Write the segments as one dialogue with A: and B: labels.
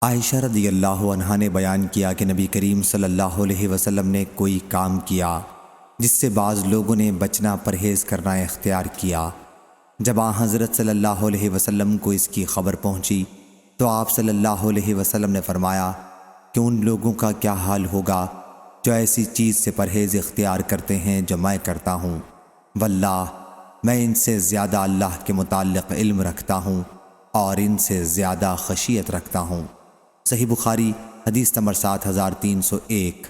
A: عائشہ رضی اللہ عنہا نے بیان کیا کہ نبی کریم صلی اللہ علیہ وسلم نے کوئی کام کیا جس سے بعض لوگوں نے بچنا پرہیز کرنا اختیار کیا۔ جب حضرت صلی اللہ علیہ وسلم کو اس کی خبر پہنچی تو آپ صلی اللہ علیہ وسلم نے فرمایا کہ ان لوگوں کا کیا حال ہوگا جو ایسی چیز سے پرہیز اختیار کرتے ہیں جو میں کرتا ہوں۔ واللہ میں ان سے زیادہ اللہ کے متعلق علم رکھتا ہوں اور ان سے زیادہ خشیت رکھتا ہوں۔ صحیح بخاری حدیث نمبر 7301۔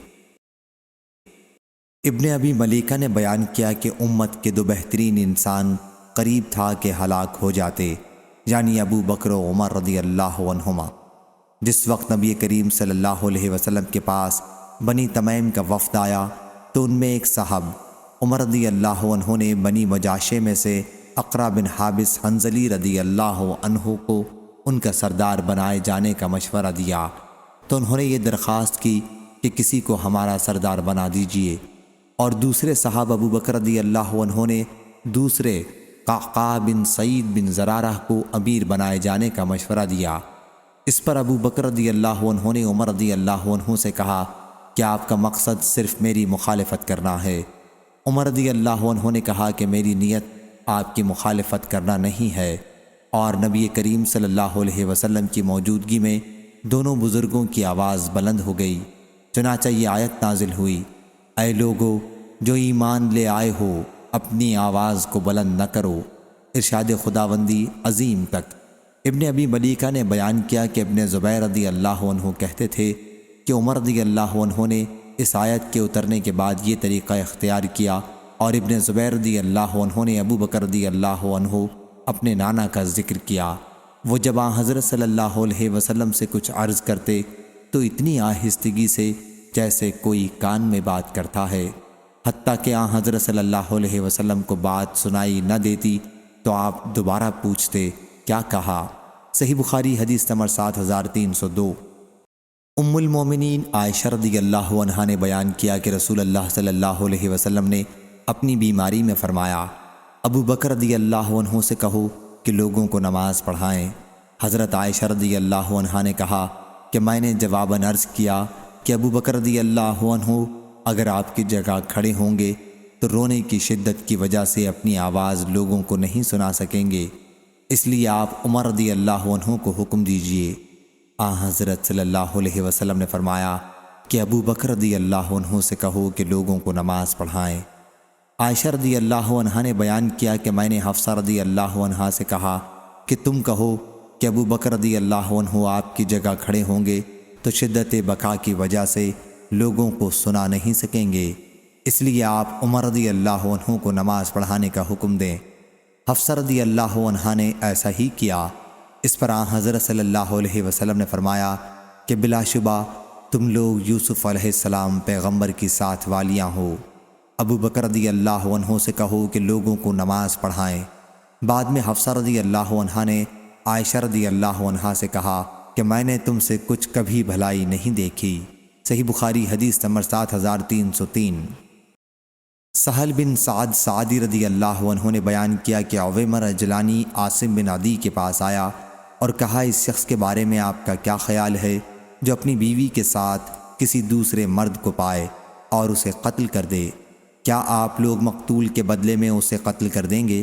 A: ابن ابی ملیکہ نے بیان کیا کہ امت کے دو بہترین انسان قریب تھا کہ ہلاک ہو جاتے، یعنی ابو بکر و عمر رضی اللہ عنہما۔ جس وقت نبی کریم صلی اللہ علیہ وسلم کے پاس بنی تمیم کا وفد آیا تو ان میں ایک صاحب عمر رضی اللہ عنہ نے بنی مجاشے میں سے اقرا بن حابس حنظلی رضی اللہ عنہ کو ان کا سردار بنائے جانے کا مشورہ دیا، تو انہوں نے یہ درخواست کی کہ کسی کو ہمارا سردار بنا دیجئے، اور دوسرے صاحب ابو بکر رضی اللہ عنہ نے دوسرے قعقاع بن سعید بن زرارہ کو امیر بنائے جانے کا مشورہ دیا۔ اس پر ابو بکر رضی اللہ عنہ نے عمر رضی اللہ عنہ سے کہا کہ آپ کا مقصد صرف میری مخالفت کرنا ہے۔ عمر رضی اللہ عنہ نے کہا کہ میری نیت آپ کی مخالفت کرنا نہیں ہے، اور نبی کریم صلی اللہ علیہ وسلم کی موجودگی میں دونوں بزرگوں کی آواز بلند ہو گئی۔ چنانچہ یہ آیت نازل ہوئی، اے لوگو جو ایمان لے آئے ہو اپنی آواز کو بلند نہ کرو، ارشاد خداوندی عظیم تک۔ ابن ابی ملیکہ نے بیان کیا کہ ابن زبیر رضی اللہ عنہ کہتے تھے کہ عمر رضی اللہ عنہ نے اس آیت کے اترنے کے بعد یہ طریقہ اختیار کیا، اور ابن زبیر رضی اللہ عنہ نے ابو بکر رضی اللہ عنہ اپنے نانا کا ذکر کیا۔ وہ جب حضرت صلی اللہ علیہ وسلم سے کچھ عرض کرتے تو اتنی آہستگی سے جیسے کوئی کان میں بات کرتا ہے، حتیٰ کہ حضرت صلی اللہ علیہ وسلم کو بات سنائی نہ دیتی تو آپ دوبارہ پوچھتے کیا کہا۔ صحیح بخاری حدیث نمبر 7302۔ ام المومنین عائشہ رضی اللہ عنہا نے بیان کیا کہ رسول اللہ صلی اللہ علیہ وسلم نے اپنی بیماری میں فرمایا، ابو بکر رضی اللہ عنہ سے کہو کہ لوگوں کو نماز پڑھائیں۔ حضرت عائشہ رضی اللہ عنہا نے کہا کہ میں نے جواباً عرض کیا کہ ابو بکر رضی اللہ عنہ اگر آپ کی جگہ کھڑے ہوں گے تو رونے کی شدت کی وجہ سے اپنی آواز لوگوں کو نہیں سنا سکیں گے، اس لیے آپ عمر رضی اللہ عنہ کو حکم دیجئے۔ حضرت صلی اللہ علیہ وسلم نے فرمایا کہ ابو بکر رضی اللہ عنہ سے کہو کہ لوگوں کو نماز پڑھائیں۔ عائشہ رضی اللہ عنہا نے بیان کیا کہ میں نے حفصہ رضی اللہ عنہا سے کہا کہ تم کہو کہ ابو بکر رضی اللہ عنہ آپ کی جگہ کھڑے ہوں گے تو شدت بکا کی وجہ سے لوگوں کو سنا نہیں سکیں گے، اس لیے آپ عمر رضی اللہ عنہ کو نماز پڑھانے کا حکم دیں۔ حفصہ رضی اللہ عنہا نے ایسا ہی کیا۔ اس پر حضرت صلی اللہ علیہ وسلم نے فرمایا کہ بلا شبہ تم لوگ یوسف علیہ السلام پیغمبر کی ساتھ والیاں ہو۔ ابو بکر رضی اللہ عنہ سے کہو کہ لوگوں کو نماز پڑھائیں۔ بعد میں حفصہ رضی اللہ عنہا نے عائشہ رضی اللہ عنہا سے کہا کہ میں نے تم سے کچھ کبھی بھلائی نہیں دیکھی۔ صحیح بخاری حدیث نمبر 7303۔ سہل بن سعد سعدی رضی اللہ عنہ نے بیان کیا کہ عویمر اجلانی عاصم بن عدی کے پاس آیا اور کہا اس شخص کے بارے میں آپ کا کیا خیال ہے جو اپنی بیوی کے ساتھ کسی دوسرے مرد کو پائے اور اسے قتل کر دے؟ کیا آپ لوگ مقتول کے بدلے میں اسے قتل کر دیں گے؟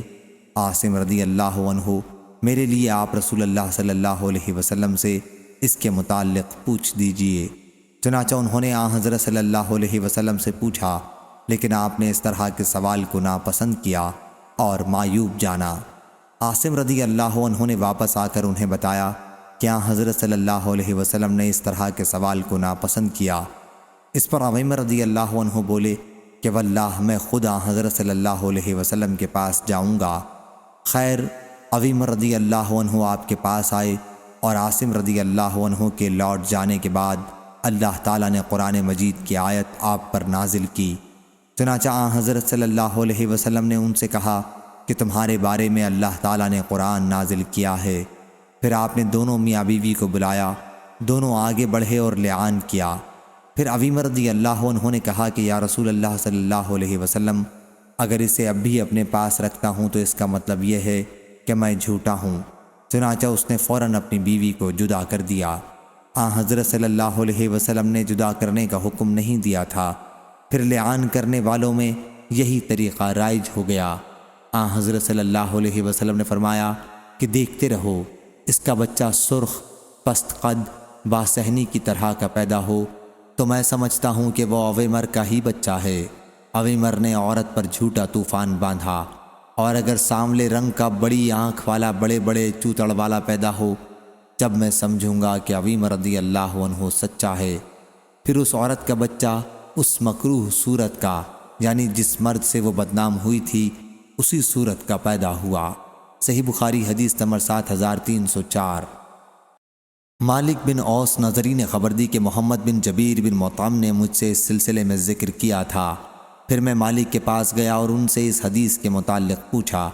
A: عاصم رضی اللہ عنہ میرے لیے آپ رسول اللہ صلی اللہ علیہ وسلم سے اس کے متعلق پوچھ دیجئے۔ چنانچہ انہوں نے حضرت صلی اللہ علیہ وسلم سے پوچھا، لیکن آپ نے اس طرح کے سوال کو ناپسند کیا اور معیوب جانا۔ عاصم رضی اللہ عنہ نے واپس آ کر انہیں بتایا کہ حضرت صلی اللہ علیہ وسلم نے اس طرح کے سوال کو ناپسند کیا۔ اس پر عویمر رضی اللہ عنہ بولے کہ واللہ میں خود حضرت صلی اللہ علیہ وسلم کے پاس جاؤں گا۔ خیر، عویمر رضی اللہ عنہ آپ کے پاس آئے، اور عاصم رضی اللہ عنہ کے لوٹ جانے کے بعد اللہ تعالیٰ نے قرآن مجید کی آیت آپ پر نازل کی۔ چنانچہ حضرت صلی اللہ علیہ وسلم نے ان سے کہا کہ تمہارے بارے میں اللہ تعالیٰ نے قرآن نازل کیا ہے۔ پھر آپ نے دونوں میاں بیوی کو بلایا، دونوں آگے بڑھے اور لعان کیا۔ پھر عویمر رضی اللہ عنہ نے کہا کہ یا رسول اللہ صلی اللہ علیہ وسلم، اگر اسے اب بھی اپنے پاس رکھتا ہوں تو اس کا مطلب یہ ہے کہ میں جھوٹا ہوں۔ چنانچہ اس نے فوراً اپنی بیوی کو جدا کر دیا۔ حضرت صلی اللہ علیہ وسلم نے جدا کرنے کا حکم نہیں دیا تھا، پھر لعان کرنے والوں میں یہی طریقہ رائج ہو گیا۔ حضرت صلی اللہ علیہ وسلم نے فرمایا کہ دیکھتے رہو، اس کا بچہ سرخ، پست قد، باصحنی کی طرح کا پیدا ہو تو میں سمجھتا ہوں کہ وہ عویمر کا ہی بچہ ہے۔ عویمر نے عورت پر جھوٹا طوفان باندھا، اور اگر سانولے رنگ کا بڑی آنکھ والا بڑے بڑے چوتڑ والا پیدا ہو، جب میں سمجھوں گا کہ عویمر رضی اللہ عنہ سچا ہے، پھر اس عورت کا بچہ اس مکروہ صورت کا، یعنی جس مرد سے وہ بدنام ہوئی تھی اسی صورت کا پیدا ہوا۔ صحیح بخاری حدیث نمبر 7304۔ مالک بن اوس نظری نے خبر دی کہ محمد بن جبیر بن مطعم نے مجھ سے اس سلسلے میں ذکر کیا تھا۔ پھر میں مالک کے پاس گیا اور ان سے اس حدیث کے متعلق پوچھا۔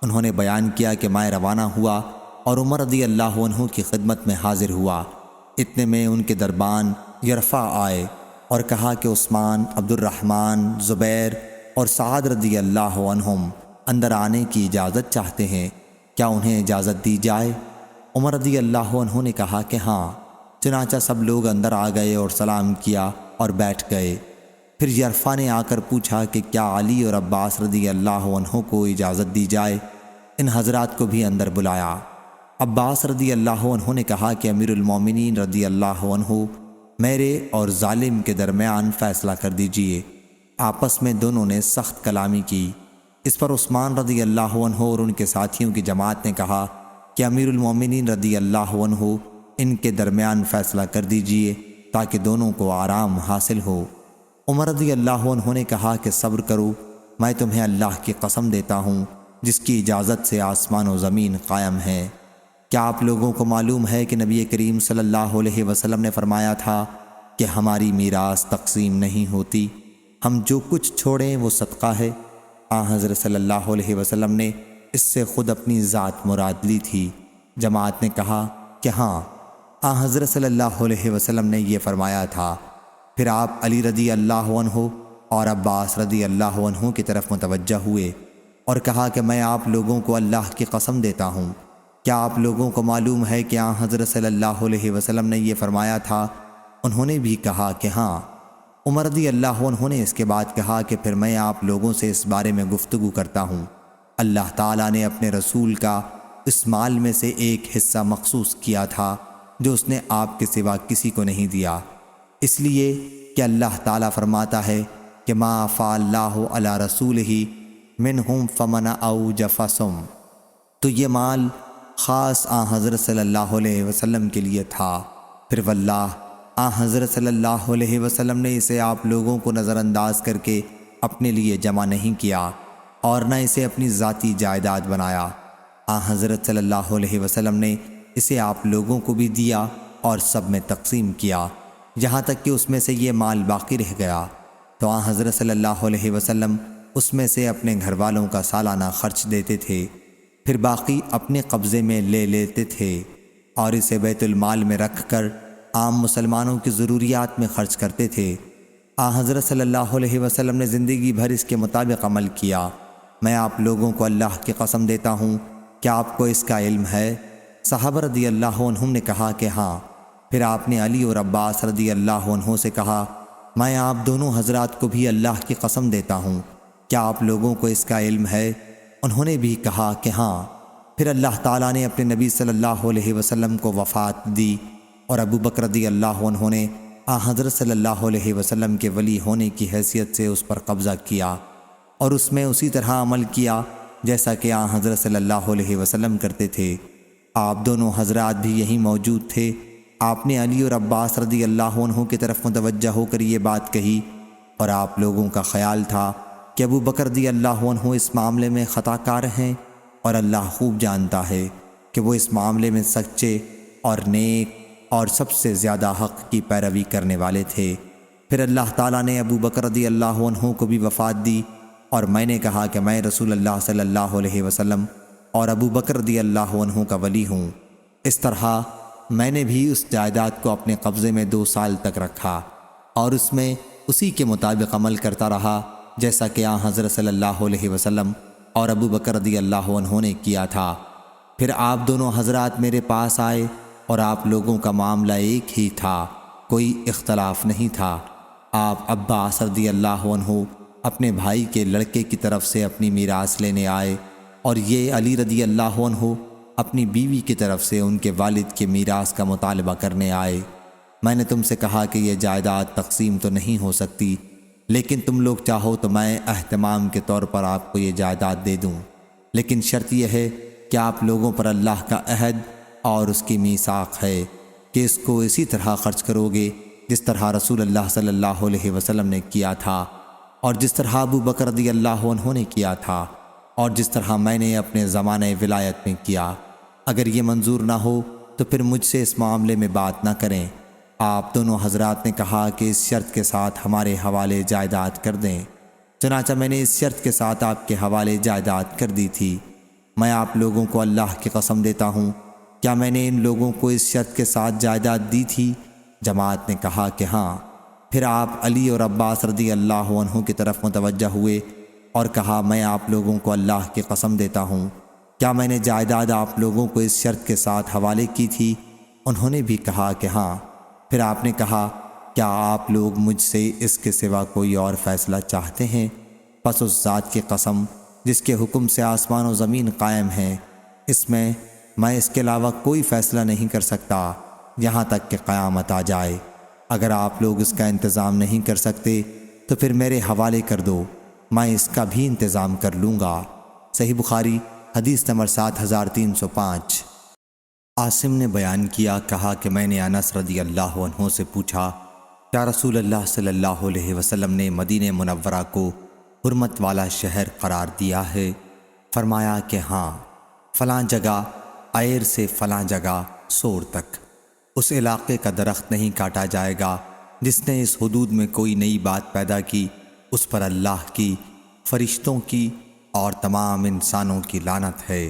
A: انہوں نے بیان کیا کہ میں روانہ ہوا اور عمر رضی اللہ عنہ کی خدمت میں حاضر ہوا۔ اتنے میں ان کے دربان یرفع آئے اور کہا کہ عثمان، عبد الرحمن، زبیر اور سعد رضی اللہ عنہم اندر آنے کی اجازت چاہتے ہیں، کیا انہیں اجازت دی جائے؟ عمر رضی اللہ عنہ نے کہا کہ ہاں۔ چنانچہ سب لوگ اندر آ گئے اور سلام کیا اور بیٹھ گئے۔ پھر یرفع نے آ کر پوچھا کہ کیا علی اور عباس رضی اللہ عنہ کو اجازت دی جائے؟ ان حضرات کو بھی اندر بلایا۔ عباس رضی اللہ عنہ نے کہا کہ امیر المومنین رضی اللہ عنہ، میرے اور ظالم کے درمیان فیصلہ کر دیجئے۔ آپس میں دونوں نے سخت کلامی کی۔ اس پر عثمان رضی اللہ عنہ اور ان کے ساتھیوں کی جماعت نے کہا کہ امیر المومنین رضی اللہ عنہ ان کے درمیان فیصلہ کر دیجئے تاکہ دونوں کو آرام حاصل ہو۔ عمر رضی اللہ عنہ نے کہا کہ صبر کرو، میں تمہیں اللہ کی قسم دیتا ہوں جس کی اجازت سے آسمان و زمین قائم ہے۔ کیا آپ لوگوں کو معلوم ہے کہ نبی کریم صلی اللہ علیہ وسلم نے فرمایا تھا کہ ہماری میراث تقسیم نہیں ہوتی، ہم جو کچھ چھوڑیں وہ صدقہ ہے؟ حضرت صلی اللہ علیہ وسلم نے اس سے خود اپنی ذات مراد لی تھی۔ جماعت نے کہا کہ ہاں، حضرت صلی اللہ علیہ وسلم نے یہ فرمایا تھا۔ پھر آپ علی رضی اللہ عنہ اور عباس رضی اللہ عنہ کی طرف متوجہ ہوئے اور کہا کہ میں آپ لوگوں کو اللہ کی قسم دیتا ہوں، کیا آپ لوگوں کو معلوم ہے کہ حضرت صلی اللہ علیہ وسلم نے یہ فرمایا تھا؟ انہوں نے بھی کہا کہ ہاں۔ عمر رضی اللہ عنہ نے اس کے بعد کہا کہ پھر میں آپ لوگوں سے اس بارے میں گفتگو کرتا ہوں۔ اللہ تعالیٰ نے اپنے رسول کا اس مال میں سے ایک حصہ مخصوص کیا تھا جو اس نے آپ کے سوا کسی کو نہیں دیا، اس لیے کہ اللہ تعالیٰ فرماتا ہے کہ ما افاء اللہ علی رسولہ منہم فمن اوجف سم، تو یہ مال خاص حضرت صلی اللہ علیہ وسلم کے لیے تھا۔ پھر واللہ حضرت صلی اللہ علیہ وسلم نے اسے آپ لوگوں کو نظر انداز کر کے اپنے لیے جمع نہیں کیا اور نہ اسے اپنی ذاتی جائیداد بنایا۔ حضرت صلی اللہ علیہ وسلم نے اسے آپ لوگوں کو بھی دیا اور سب میں تقسیم کیا، یہاں تک کہ اس میں سے یہ مال باقی رہ گیا تو حضرت صلی اللہ علیہ وسلم اس میں سے اپنے گھر والوں کا سالانہ خرچ دیتے تھے، پھر باقی اپنے قبضے میں لے لیتے تھے اور اسے بیت المال میں رکھ کر عام مسلمانوں کی ضروریات میں خرچ کرتے تھے۔ حضرت صلی اللہ علیہ وسلم نے زندگی بھر اس کے مطابق عمل کیا۔ میں آپ لوگوں کو اللہ کی قسم دیتا ہوں، کیا آپ کو اس کا علم ہے؟ صحابہ رضی اللہ عنہم نے کہا کہ ہاں۔ پھر آپ نے علی اور عباس رضی اللہ عنہ سے کہا، میں آپ دونوں حضرات کو بھی اللہ کی قسم دیتا ہوں، کیا آپ لوگوں کو اس کا علم ہے؟ انہوں نے بھی کہا کہ ہاں۔ پھر اللہ تعالیٰ نے اپنے نبی صلی اللہ علیہ وسلم کو وفات دی اور ابو بکر رضی اللہ عنہ نے حضرت صلی اللہ علیہ وسلم کے ولی ہونے کی حیثیت سے اس پر قبضہ کیا اور اس میں اسی طرح عمل کیا جیسا کہ حضرت صلی اللہ علیہ وسلم کرتے تھے۔ آپ دونوں حضرات بھی یہیں موجود تھے۔ آپ نے علی اور عباس رضی اللہ عنہ کی طرف متوجہ ہو کر یہ بات کہی اور آپ لوگوں کا خیال تھا کہ ابو بکر رضی اللہ عنہ اس معاملے میں خطا کار ہیں اور اللہ خوب جانتا ہے کہ وہ اس معاملے میں سچے اور نیک اور سب سے زیادہ حق کی پیروی کرنے والے تھے۔ پھر اللہ تعالیٰ نے ابو بکر رضی اللہ عنہ کو بھی وفات دی اور میں نے کہا کہ میں رسول اللہ صلی اللہ علیہ وسلم اور ابو بکر رضی اللہ عنہ کا ولی ہوں۔ اس طرح میں نے بھی اس جائیداد کو اپنے قبضے میں 2 سال تک رکھا اور اس میں اسی کے مطابق عمل کرتا رہا جیسا کہ حضرت صلی اللہ علیہ وسلم اور ابو بکر رضی اللہ عنہ نے کیا تھا۔ پھر آپ دونوں حضرات میرے پاس آئے اور آپ لوگوں کا معاملہ ایک ہی تھا، کوئی اختلاف نہیں تھا۔ آپ عباس رضی اللہ عنہ اپنے بھائی کے لڑکے کی طرف سے اپنی میراث لینے آئے، اور یہ علی رضی اللہ عنہ اپنی بیوی کی طرف سے ان کے والد کے میراث کا مطالبہ کرنے آئے۔ میں نے تم سے کہا کہ یہ جائیداد تقسیم تو نہیں ہو سکتی، لیکن تم لوگ چاہو تو میں اہتمام کے طور پر آپ کو یہ جائیداد دے دوں، لیکن شرط یہ ہے کہ آپ لوگوں پر اللہ کا عہد اور اس کی میثاق ہے کہ اس کو اسی طرح خرچ کرو گے جس طرح رسول اللہ صلی اللہ علیہ وسلم نے کیا تھا، اور جس طرح ابو بکر رضی اللہ عنہ نے کیا تھا، اور جس طرح میں نے اپنے زمانہ ولایت میں کیا۔ اگر یہ منظور نہ ہو تو پھر مجھ سے اس معاملے میں بات نہ کریں۔ آپ دونوں حضرات نے کہا کہ اس شرط کے ساتھ ہمارے حوالے جائیداد کر دیں۔ چنانچہ میں نے اس شرط کے ساتھ آپ کے حوالے جائیداد کر دی تھی۔ میں آپ لوگوں کو اللہ کی قسم دیتا ہوں، کیا میں نے ان لوگوں کو اس شرط کے ساتھ جائیداد دی تھی؟ جماعت نے کہا کہ ہاں۔ پھر آپ علی اور عباس رضی اللہ عنہ کی طرف متوجہ ہوئے اور کہا، میں آپ لوگوں کو اللہ کی قسم دیتا ہوں، کیا میں نے جائیداد آپ لوگوں کو اس شرط کے ساتھ حوالے کی تھی؟ انہوں نے بھی کہا کہ ہاں۔ پھر آپ نے کہا، کیا آپ لوگ مجھ سے اس کے سوا کوئی اور فیصلہ چاہتے ہیں؟ پس اس ذات کی قسم جس کے حکم سے آسمان و زمین قائم ہیں، اس میں اس کے علاوہ کوئی فیصلہ نہیں کر سکتا یہاں تک کہ قیامت آ جائے۔ اگر آپ لوگ اس کا انتظام نہیں کر سکتے تو پھر میرے حوالے کر دو، میں اس کا بھی انتظام کر لوں گا۔ صحیح بخاری حدیث نمبر 7305۔ عاصم نے بیان کیا، کہا کہ میں نے انس رضی اللہ عنہ سے پوچھا، کیا رسول اللہ صلی اللہ علیہ وسلم نے مدینہ منورہ کو حرمت والا شہر قرار دیا ہے؟ فرمایا کہ ہاں، فلاں جگہ عیر سے فلاں جگہ سور تک اس علاقے کا درخت نہیں کاٹا جائے گا جس نے اس حدود میں کوئی نئی بات پیدا کی، اس پر اللہ کی، فرشتوں کی اور تمام انسانوں کی لعنت ہے۔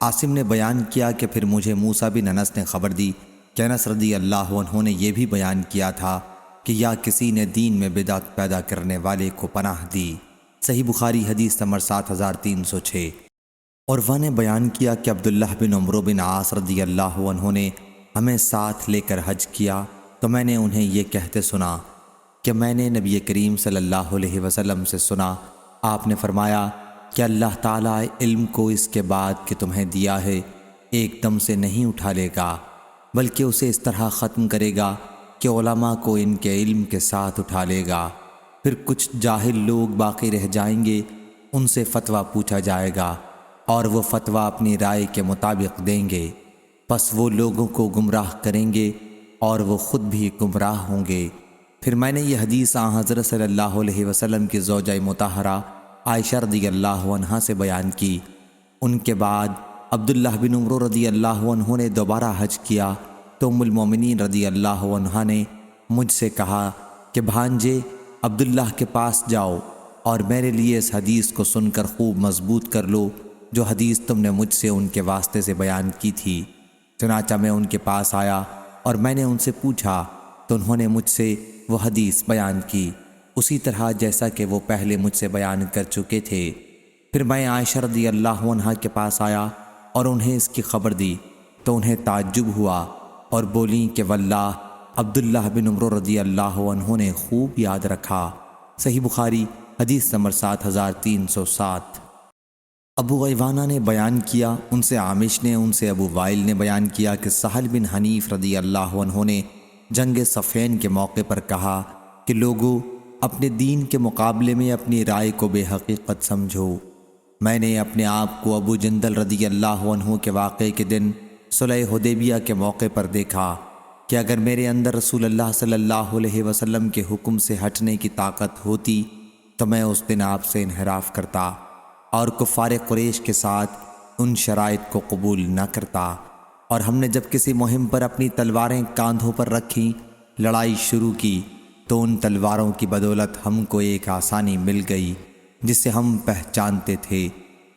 A: عاصم نے بیان کیا کہ پھر مجھے موسیٰ بن انس نے خبر دی کہ انس رضی اللہ عنہ نے یہ بھی بیان کیا تھا کہ یا کسی نے دین میں بدعت پیدا کرنے والے کو پناہ دی۔ صحیح بخاری حدیث نمبر 7306۔ اور وہ نے بیان کیا کہ عبداللہ بن عمرو بن عاص رضی اللہ عنہ نے ہمیں ساتھ لے کر حج کیا تو میں نے انہیں یہ کہتے سنا کہ میں نے نبی کریم صلی اللہ علیہ وسلم سے سنا، آپ نے فرمایا کہ اللہ تعالیٰ علم کو اس کے بعد کہ تمہیں دیا ہے ایک دم سے نہیں اٹھا لے گا، بلکہ اسے اس طرح ختم کرے گا کہ علماء کو ان کے علم کے ساتھ اٹھا لے گا۔ پھر کچھ جاہل لوگ باقی رہ جائیں گے، ان سے فتویٰ پوچھا جائے گا اور وہ فتویٰ اپنی رائے کے مطابق دیں گے، پس وہ لوگوں کو گمراہ کریں گے اور وہ خود بھی گمراہ ہوں گے۔ پھر میں نے یہ حدیث حضرت صلی اللہ علیہ وسلم کی زوجہ مطہرہ عائشہ رضی اللہ عنہا سے بیان کی۔ ان کے بعد عبداللہ بن عمرو رضی اللہ عنہ نے دوبارہ حج کیا تو ام المومنین رضی اللہ عنہا نے مجھ سے کہا کہ بھانجے عبداللہ کے پاس جاؤ اور میرے لیے اس حدیث کو سن کر خوب مضبوط کر لو جو حدیث تم نے مجھ سے ان کے واسطے سے بیان کی تھی۔ چنانچہ میں ان کے پاس آیا اور میں نے ان سے پوچھا تو انہوں نے مجھ سے وہ حدیث بیان کی اسی طرح جیسا کہ وہ پہلے مجھ سے بیان کر چکے تھے۔ پھر میں عائشہ رضی اللہ عنہا کے پاس آیا اور انہیں اس کی خبر دی تو انہیں تعجب ہوا اور بولیں کہ واللہ عبداللہ بن عمرو رضی اللہ عنہ نے خوب یاد رکھا۔ صحیح بخاری حدیث نمبر 7307۔ ابو غیوانہ نے بیان کیا، ان سے عامش نے، ان سے ابو وائل نے بیان کیا کہ سہل بن حنیف رضی اللہ عنہ نے جنگ صفین کے موقع پر کہا کہ لوگو اپنے دین کے مقابلے میں اپنی رائے کو بے حقیقت سمجھو۔ میں نے اپنے آپ کو ابو جندل رضی اللہ عنہ کے واقعے کے دن صلح حدیبیہ کے موقع پر دیکھا کہ اگر میرے اندر رسول اللہ صلی اللہ علیہ وسلم کے حکم سے ہٹنے کی طاقت ہوتی تو میں اس دن آپ سے انحراف کرتا اور کفار قریش کے ساتھ ان شرائط کو قبول نہ کرتا، اور ہم نے جب کسی مہم پر اپنی تلواریں کاندھوں پر رکھیں، لڑائی شروع کی تو ان تلواروں کی بدولت ہم کو ایک آسانی مل گئی جسے ہم پہچانتے تھے،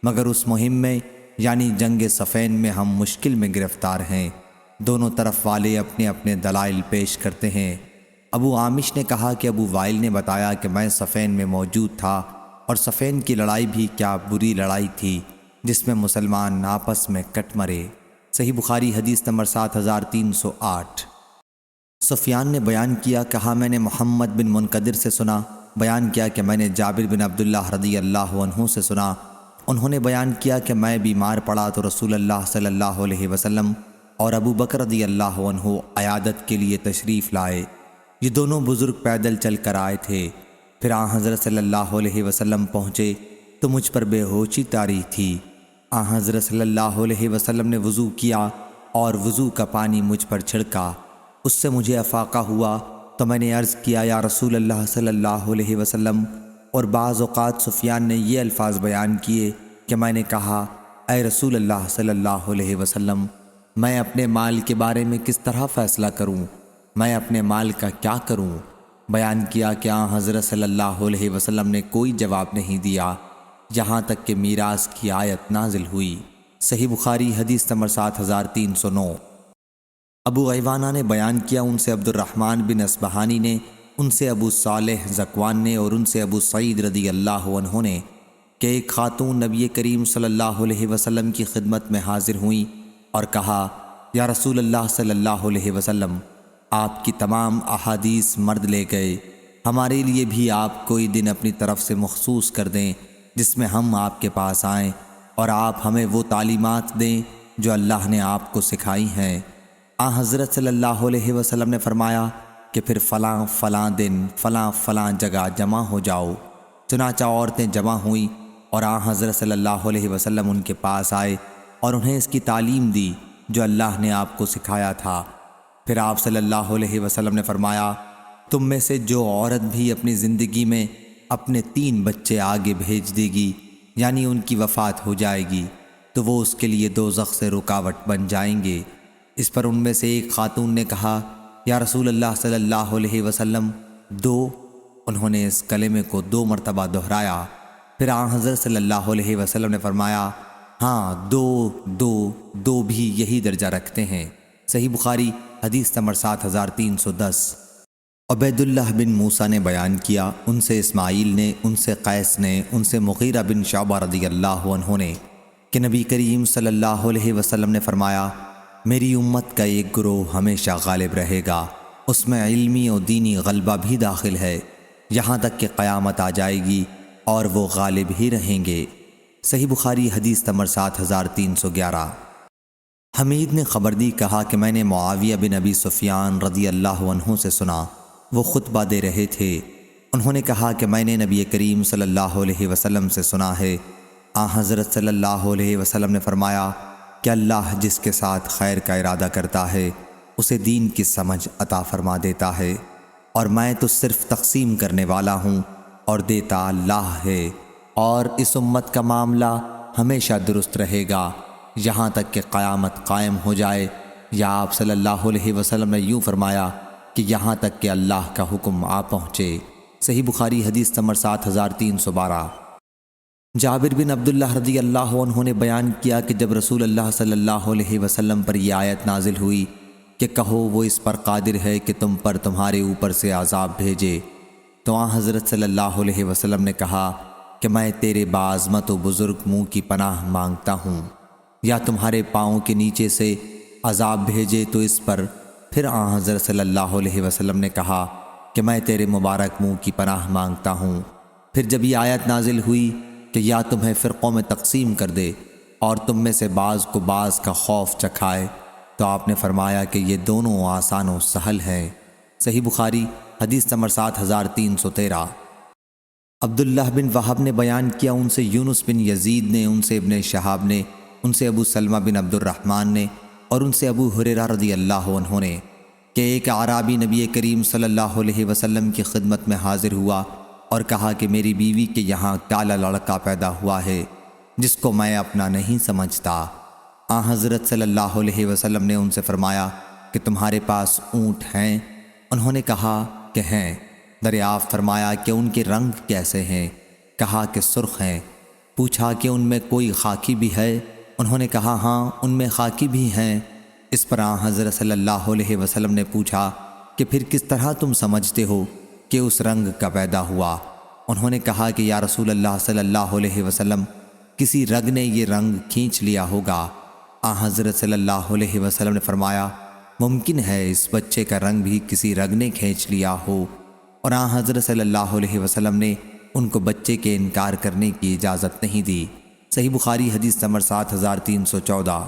A: مگر اس مہم میں یعنی جنگ صفین میں ہم مشکل میں گرفتار ہیں۔ دونوں طرف والے اپنے اپنے دلائل پیش کرتے ہیں۔ ابو عامش نے کہا کہ ابو وائل نے بتایا کہ میں صفین میں موجود تھا، اور صفین کی لڑائی بھی کیا بری لڑائی تھی جس میں مسلمان آپس میں کٹ مرے۔ صحیح بخاری حدیث نمبر 7308۔ سفیان نے بیان کیا، کہا میں نے محمد بن منقدر سے سنا، بیان کیا کہ میں نے جابر بن عبداللہ رضی اللہ عنہ سے سنا، انہوں نے بیان کیا کہ میں بیمار پڑا تو رسول اللہ صلی اللہ علیہ وسلم اور ابو بکر رضی اللہ عنہ عیادت کے لیے تشریف لائے۔ یہ دونوں بزرگ پیدل چل کر آئے تھے۔ پھر حضرت صلی اللہ علیہ وسلم پہنچے تو مجھ پر بے ہوشی طاری تھی۔ حضرت صلی اللہ علیہ وسلم نے وضو کیا اور وضو کا پانی مجھ پر چھڑکا، اس سے مجھے افاقہ ہوا تو میں نے عرض کیا یا رسول اللہ صلی اللہ علیہ وسلم، اور بعض اوقات سفیان نے یہ الفاظ بیان کیے کہ میں نے کہا اے رسول اللہ صلی اللہ علیہ وسلم، میں اپنے مال کے بارے میں کس طرح فیصلہ کروں؟ میں اپنے مال کا کیا کروں؟ بیان کیا کہ حضرت صلی اللہ علیہ وسلم نے کوئی جواب نہیں دیا یہاں تک کہ میراث کی آیت نازل ہوئی۔ صحیح بخاری حدیث نمبر 7309۔ ابو ایوانہ نے بیان کیا، ان سے عبد الرحمن بن اصبہانی نے، ان سے ابو صالح ذکوان نے، اور ان سے ابو سعید رضی اللہ عنہ نے کہ ایک خاتون نبی کریم صلی اللہ علیہ وسلم کی خدمت میں حاضر ہوئیں اور کہا یا رسول اللہ صلی اللہ علیہ وسلم، آپ کی تمام احادیث مرد لے گئے، ہمارے لیے بھی آپ کوئی دن اپنی طرف سے مخصوص کر دیں جس میں ہم آپ کے پاس آئیں اور آپ ہمیں وہ تعلیمات دیں جو اللہ نے آپ کو سکھائی ہیں۔ حضرت صلی اللہ علیہ وسلم نے فرمایا کہ پھر فلاں فلاں دن فلاں فلاں جگہ جمع ہو جاؤ۔ چنانچہ عورتیں جمع ہوئیں اور حضرت صلی اللہ علیہ وسلم ان کے پاس آئے اور انہیں اس کی تعلیم دی جو اللہ نے آپ کو سکھایا تھا۔ پھر آپ صلی اللہ علیہ وسلم نے فرمایا، تم میں سے جو عورت بھی اپنی زندگی میں اپنے 3 بچے آگے بھیج دے گی، یعنی ان کی وفات ہو جائے گی، تو وہ اس کے لیے دوزخ سے رکاوٹ بن جائیں گے۔ اس پر ان میں سے ایک خاتون نے کہا یا رسول اللہ صلی اللہ علیہ وسلم 2؟ انہوں نے اس کلمے کو 2 مرتبہ دہرایا۔ پھر حضرت صلی اللہ علیہ وسلم نے فرمایا ہاں 2 بھی یہی درجہ رکھتے ہیں۔ صحیح بخاری حدیث نمبر 7310۔ عبید اللہ بن موسیٰ نے بیان کیا، ان سے اسماعیل نے، ان سے قیس نے، ان سے مغیرہ بن شعبہ رضی اللہ عنہ نے کہ نبی کریم صلی اللہ علیہ وسلم نے فرمایا میری امت کا ایک گروہ ہمیشہ غالب رہے گا، اس میں علمی اور دینی غلبہ بھی داخل ہے یہاں تک کہ قیامت آ جائے گی اور وہ غالب ہی رہیں گے۔ صحیح بخاری حدیث نمبر 7311۔ حمید نے خبر دی، کہا کہ میں نے معاویہ بن ابی سفیان رضی اللہ عنہ سے سنا، وہ خطبہ دے رہے تھے۔ انہوں نے کہا کہ میں نے نبی کریم صلی اللہ علیہ وسلم سے سنا ہے، حضرت صلی اللہ علیہ وسلم نے فرمایا کہ اللہ جس کے ساتھ خیر کا ارادہ کرتا ہے اسے دین کی سمجھ عطا فرما دیتا ہے، اور میں تو صرف تقسیم کرنے والا ہوں اور دیتا اللہ ہے، اور اس امت کا معاملہ ہمیشہ درست رہے گا یہاں تک کہ قیامت قائم ہو جائے، یا آپ صلی اللہ علیہ وسلم نے یوں فرمایا کہ یہاں تک کہ اللہ کا حکم آ پہنچے۔ صحیح بخاری حدیث نمبر 7312۔ جابر بن عبداللہ رضی اللہ عنہ نے بیان کیا کہ جب رسول اللہ صلی اللہ علیہ وسلم پر یہ آیت نازل ہوئی کہ کہو وہ اس پر قادر ہے کہ تم پر تمہارے اوپر سے عذاب بھیجے، تو حضرت صلی اللہ علیہ وسلم نے کہا کہ میں تیرے باعظمت و بزرگ منہ کی پناہ مانگتا ہوں، یا تمہارے پاؤں کے نیچے سے عذاب بھیجے تو اس پر۔ پھر حضرت صلی اللہ علیہ وسلم نے کہا کہ میں تیرے مبارک منہ کی پناہ مانگتا ہوں۔ پھر جب یہ آیت نازل ہوئی کہ یا تمہیں فرقوں میں تقسیم کر دے اور تم میں سے بعض کو بعض کا خوف چکھائے، تو آپ نے فرمایا کہ یہ دونوں آسان و سہل ہیں۔ صحیح بخاری حدیث نمبر 7313۔ عبداللہ بن وہب نے بیان کیا، ان سے یونس بن یزید نے، ان سے ابن شہاب نے، ان سے ابو سلمہ بن عبد الرحمن نے، اور ان سے ابو ہریرہ رضی اللہ عنہ نے کہ ایک اعرابی نبی کریم صلی اللہ علیہ وسلم کی خدمت میں حاضر ہوا اور کہا کہ میری بیوی کے یہاں کالا لڑکا پیدا ہوا ہے جس کو میں اپنا نہیں سمجھتا۔ حضرت صلی اللہ علیہ وسلم نے ان سے فرمایا کہ تمہارے پاس اونٹ ہیں؟ انہوں نے کہا کہ ہیں۔ دریافت فرمایا کہ ان کے رنگ کیسے ہیں؟ کہا کہ سرخ ہیں۔ پوچھا کہ ان میں کوئی خاکی بھی ہے؟ انہوں نے کہا ہاں ان میں خاکی بھی ہیں۔ اس پر حضرت صلی اللہ علیہ وسلم نے پوچھا کہ پھر کس طرح تم سمجھتے ہو کہ اس رنگ کا پیدا ہوا؟ انہوں نے کہا کہ یا رسول اللہ صلی اللہ علیہ وسلم کسی رگ نے یہ رنگ کھینچ لیا ہوگا۔ حضرت صلی اللہ علیہ وسلم نے فرمایا ممکن ہے اس بچے کا رنگ بھی کسی رگ نے کھینچ لیا ہو، اور حضرت صلی اللہ علیہ وسلم نے ان کو بچے کے انکار کرنے کی اجازت نہیں دی۔ صحیح بخاری حدیث نمبر 7314۔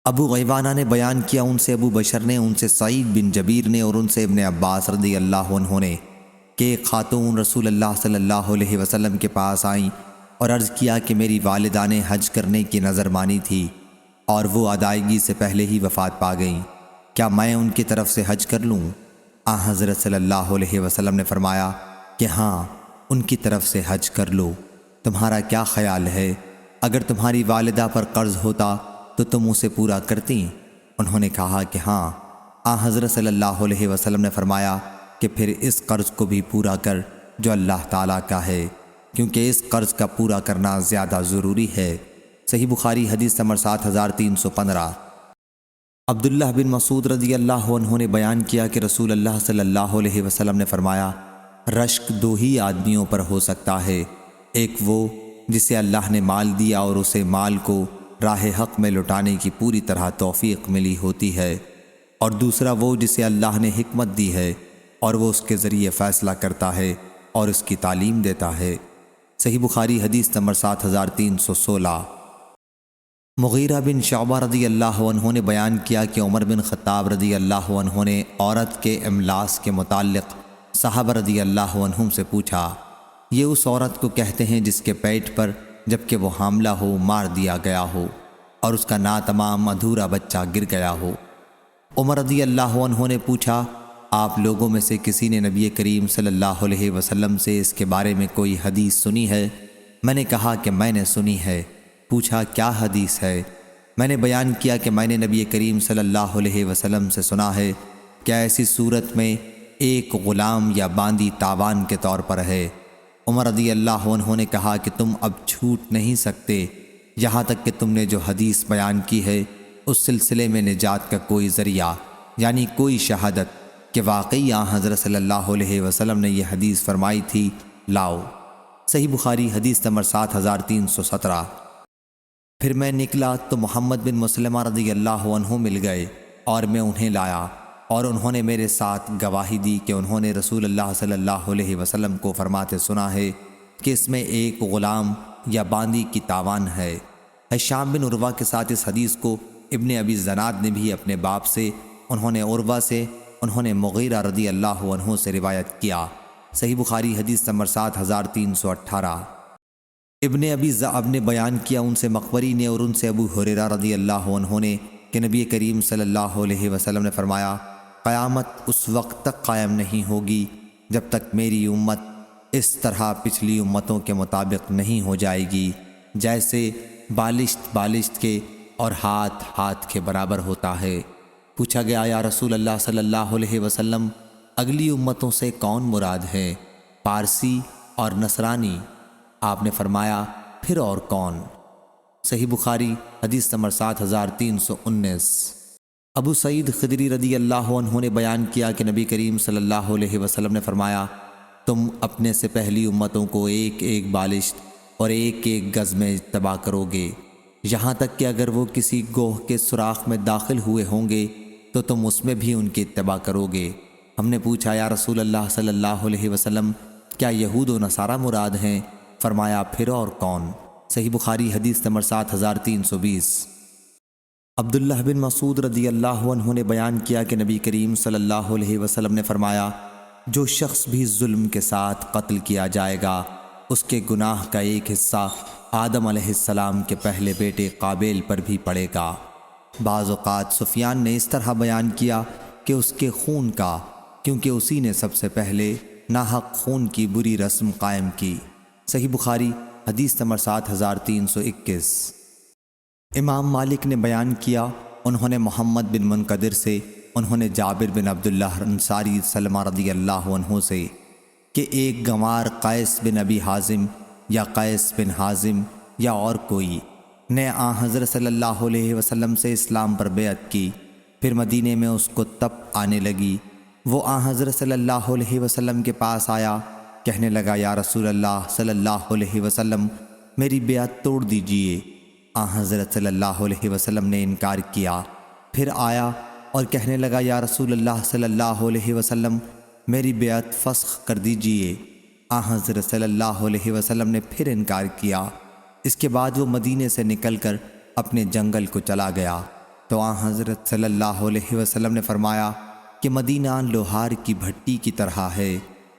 A: ابو غیوانہ نے بیان کیا، ان سے ابو بشر نے، ان سے سعید بن جبیر نے، اور ان سے ابن عباس رضی اللہ عنہ نے کہ ایک خاتون رسول اللہ صلی اللہ علیہ وسلم کے پاس آئیں اور عرض کیا کہ میری والدہ نے حج کرنے کی نظر مانی تھی اور وہ ادائیگی سے پہلے ہی وفات پا گئیں، کیا میں ان کی طرف سے حج کر لوں؟ حضرت صلی اللہ علیہ وسلم نے فرمایا کہ ہاں، ان کی طرف سے حج کر لو۔ تمہارا کیا خیال ہے، اگر تمہاری والدہ پر قرض ہوتا تو تم اسے پورا کرتی؟ انہوں نے کہا کہ ہاں۔ حضرت صلی اللہ علیہ وسلم نے فرمایا کہ پھر اس قرض کو بھی پورا کر جو اللہ تعالیٰ کا ہے، کیونکہ اس قرض کا پورا کرنا زیادہ ضروری ہے۔ صحیح بخاری حدیث نمبر 7315۔ عبداللہ بن مسعود رضی اللہ عنہ نے بیان کیا کہ رسول اللہ صلی اللہ علیہ وسلم نے فرمایا رشک دو ہی آدمیوں پر ہو سکتا ہے، ایک وہ جسے اللہ نے مال دیا اور اسے مال کو راہ حق میں لٹانے کی پوری طرح توفیق ملی ہوتی ہے، اور دوسرا وہ جسے اللہ نے حکمت دی ہے اور وہ اس کے ذریعے فیصلہ کرتا ہے اور اس کی تعلیم دیتا ہے۔ صحیح بخاری حدیث نمبر 7316۔ مغیرہ بن شعبہ رضی اللہ عنہ نے بیان کیا کہ عمر بن خطاب رضی اللہ عنہ نے عورت کے املاس کے متعلق صحابہ رضی اللہ عنہم سے پوچھا، یہ اس عورت کو کہتے ہیں جس کے پیٹ پر جبکہ وہ حاملہ ہو مار دیا گیا ہو اور اس کا ناتمام ادھورا بچہ گر گیا ہو۔ عمر رضی اللہ عنہ نے پوچھا، آپ لوگوں میں سے کسی نے نبی کریم صلی اللہ علیہ وسلم سے اس کے بارے میں کوئی حدیث سنی ہے؟ میں نے کہا کہ میں نے سنی ہے۔ پوچھا کیا حدیث ہے؟ میں نے بیان کیا کہ میں نے نبی کریم صلی اللہ علیہ وسلم سے سنا ہے کہ ایسی صورت میں ایک غلام یا باندی تاوان کے طور پر ہے۔ عمر رضی اللہ عنہ نے کہا کہ تم اب چھوٹ نہیں سکتے یہاں تک کہ تم نے جو حدیث بیان کی ہے اس سلسلے میں نجات کا کوئی ذریعہ یعنی کوئی شہادت کہ واقعی حضرت صلی اللہ علیہ وسلم نے یہ حدیث فرمائی تھی لاؤ۔ صحیح بخاری حدیث نمبر 7317۔ پھر میں نکلا تو محمد بن مسلمہ رضی اللہ عنہ مل گئے اور میں انہیں لایا، اور انہوں نے میرے ساتھ گواہی دی کہ انہوں نے رسول اللہ صلی اللہ علیہ وسلم کو فرماتے سنا ہے کہ اس میں ایک غلام یا باندی کی تاوان ہے۔ ہشام بن عروہ کے ساتھ اس حدیث کو ابن ابی زناد نے بھی اپنے باپ سے، انہوں نے عروہ سے، انہوں نے مغیرہ رضی اللہ عنہ سے روایت کیا۔ صحیح بخاری حدیث نمبر 7318۔ ابن ابی ذئب نے بیان کیا، ان سے مقبری نے اور ان سے ابو ہریرہ رضی اللہ عنہ نے کہ نبی کریم صلی اللہ علیہ وسلم نے فرمایا قیامت اس وقت تک قائم نہیں ہوگی جب تک میری امت اس طرح پچھلی امتوں کے مطابق نہیں ہو جائے گی جیسے بالشت بالشت کے اور ہاتھ ہاتھ کے برابر ہوتا ہے۔ پوچھا گیا یا رسول اللہ صلی اللہ علیہ وسلم اگلی امتوں سے کون مراد ہے؟ پارسی اور نصرانی؟ آپ نے فرمایا پھر اور کون؟ صحیح بخاری حدیث نمبر 7319۔ ابو سعید خدری رضی اللہ عنہ نے بیان کیا کہ نبی کریم صلی اللہ علیہ وسلم نے فرمایا تم اپنے سے پہلی امتوں کو ایک ایک بالشت اور ایک ایک گز میں تباہ کرو گے، یہاں تک کہ اگر وہ کسی گوہ کے سوراخ میں داخل ہوئے ہوں گے تو تم اس میں بھی ان کی اتباع کرو گے۔ ہم نے پوچھا یا رسول اللہ صلی اللہ علیہ وسلم کیا یہود و نصارہ مراد ہیں؟ فرمایا پھر اور کون؟ صحیح بخاری حدیث نمبر 7320۔ عبداللہ بن مسعود رضی اللہ عنہ نے بیان کیا کہ نبی کریم صلی اللہ علیہ وسلم نے فرمایا جو شخص بھی ظلم کے ساتھ قتل کیا جائے گا اس کے گناہ کا ایک حصہ آدم علیہ السلام کے پہلے بیٹے قابیل پر بھی پڑے گا۔ بعض اوقات سفیان نے اس طرح بیان کیا کہ اس کے خون کا، کیونکہ اسی نے سب سے پہلے ناحق خون کی بری رسم قائم کی۔ صحیح بخاری حدیث نمبر 7321۔ امام مالک نے بیان کیا، انہوں نے محمد بن منقدر سے، انہوں نے جابر بن عبداللہ انصاری سلمہ رضی اللہ عنہ سے کہ ایک گنوار قیس بن ابی حازم یا قیس بن حازم یا اور کوئی نے حضرت صلی اللہ علیہ وسلم سے اسلام پر بیعت کی، پھر مدینے میں اس کو تپ آنے لگی۔ وہ حضرت صلی اللہ علیہ وسلم کے پاس آیا، کہنے لگا یا رسول اللہ صلی اللہ علیہ وسلم میری بیعت توڑ دیجئے۔ حضرت صلی اللہ علیہ وسلم نے انکار کیا، پھر آیا اور کہنے لگا یا رسول اللہ صلی اللہ علیہ وسلم میری بیعت فسخ کر دیجئے۔ حضرت صلی اللہ علیہ وسلم نے پھر انکار کیا۔ اس کے بعد وہ مدینے سے نکل کر اپنے جنگل کو چلا گیا تو حضرت صلی اللہ علیہ وسلم نے فرمایا کہ مدینہ لوہار کی بھٹی کی طرح ہے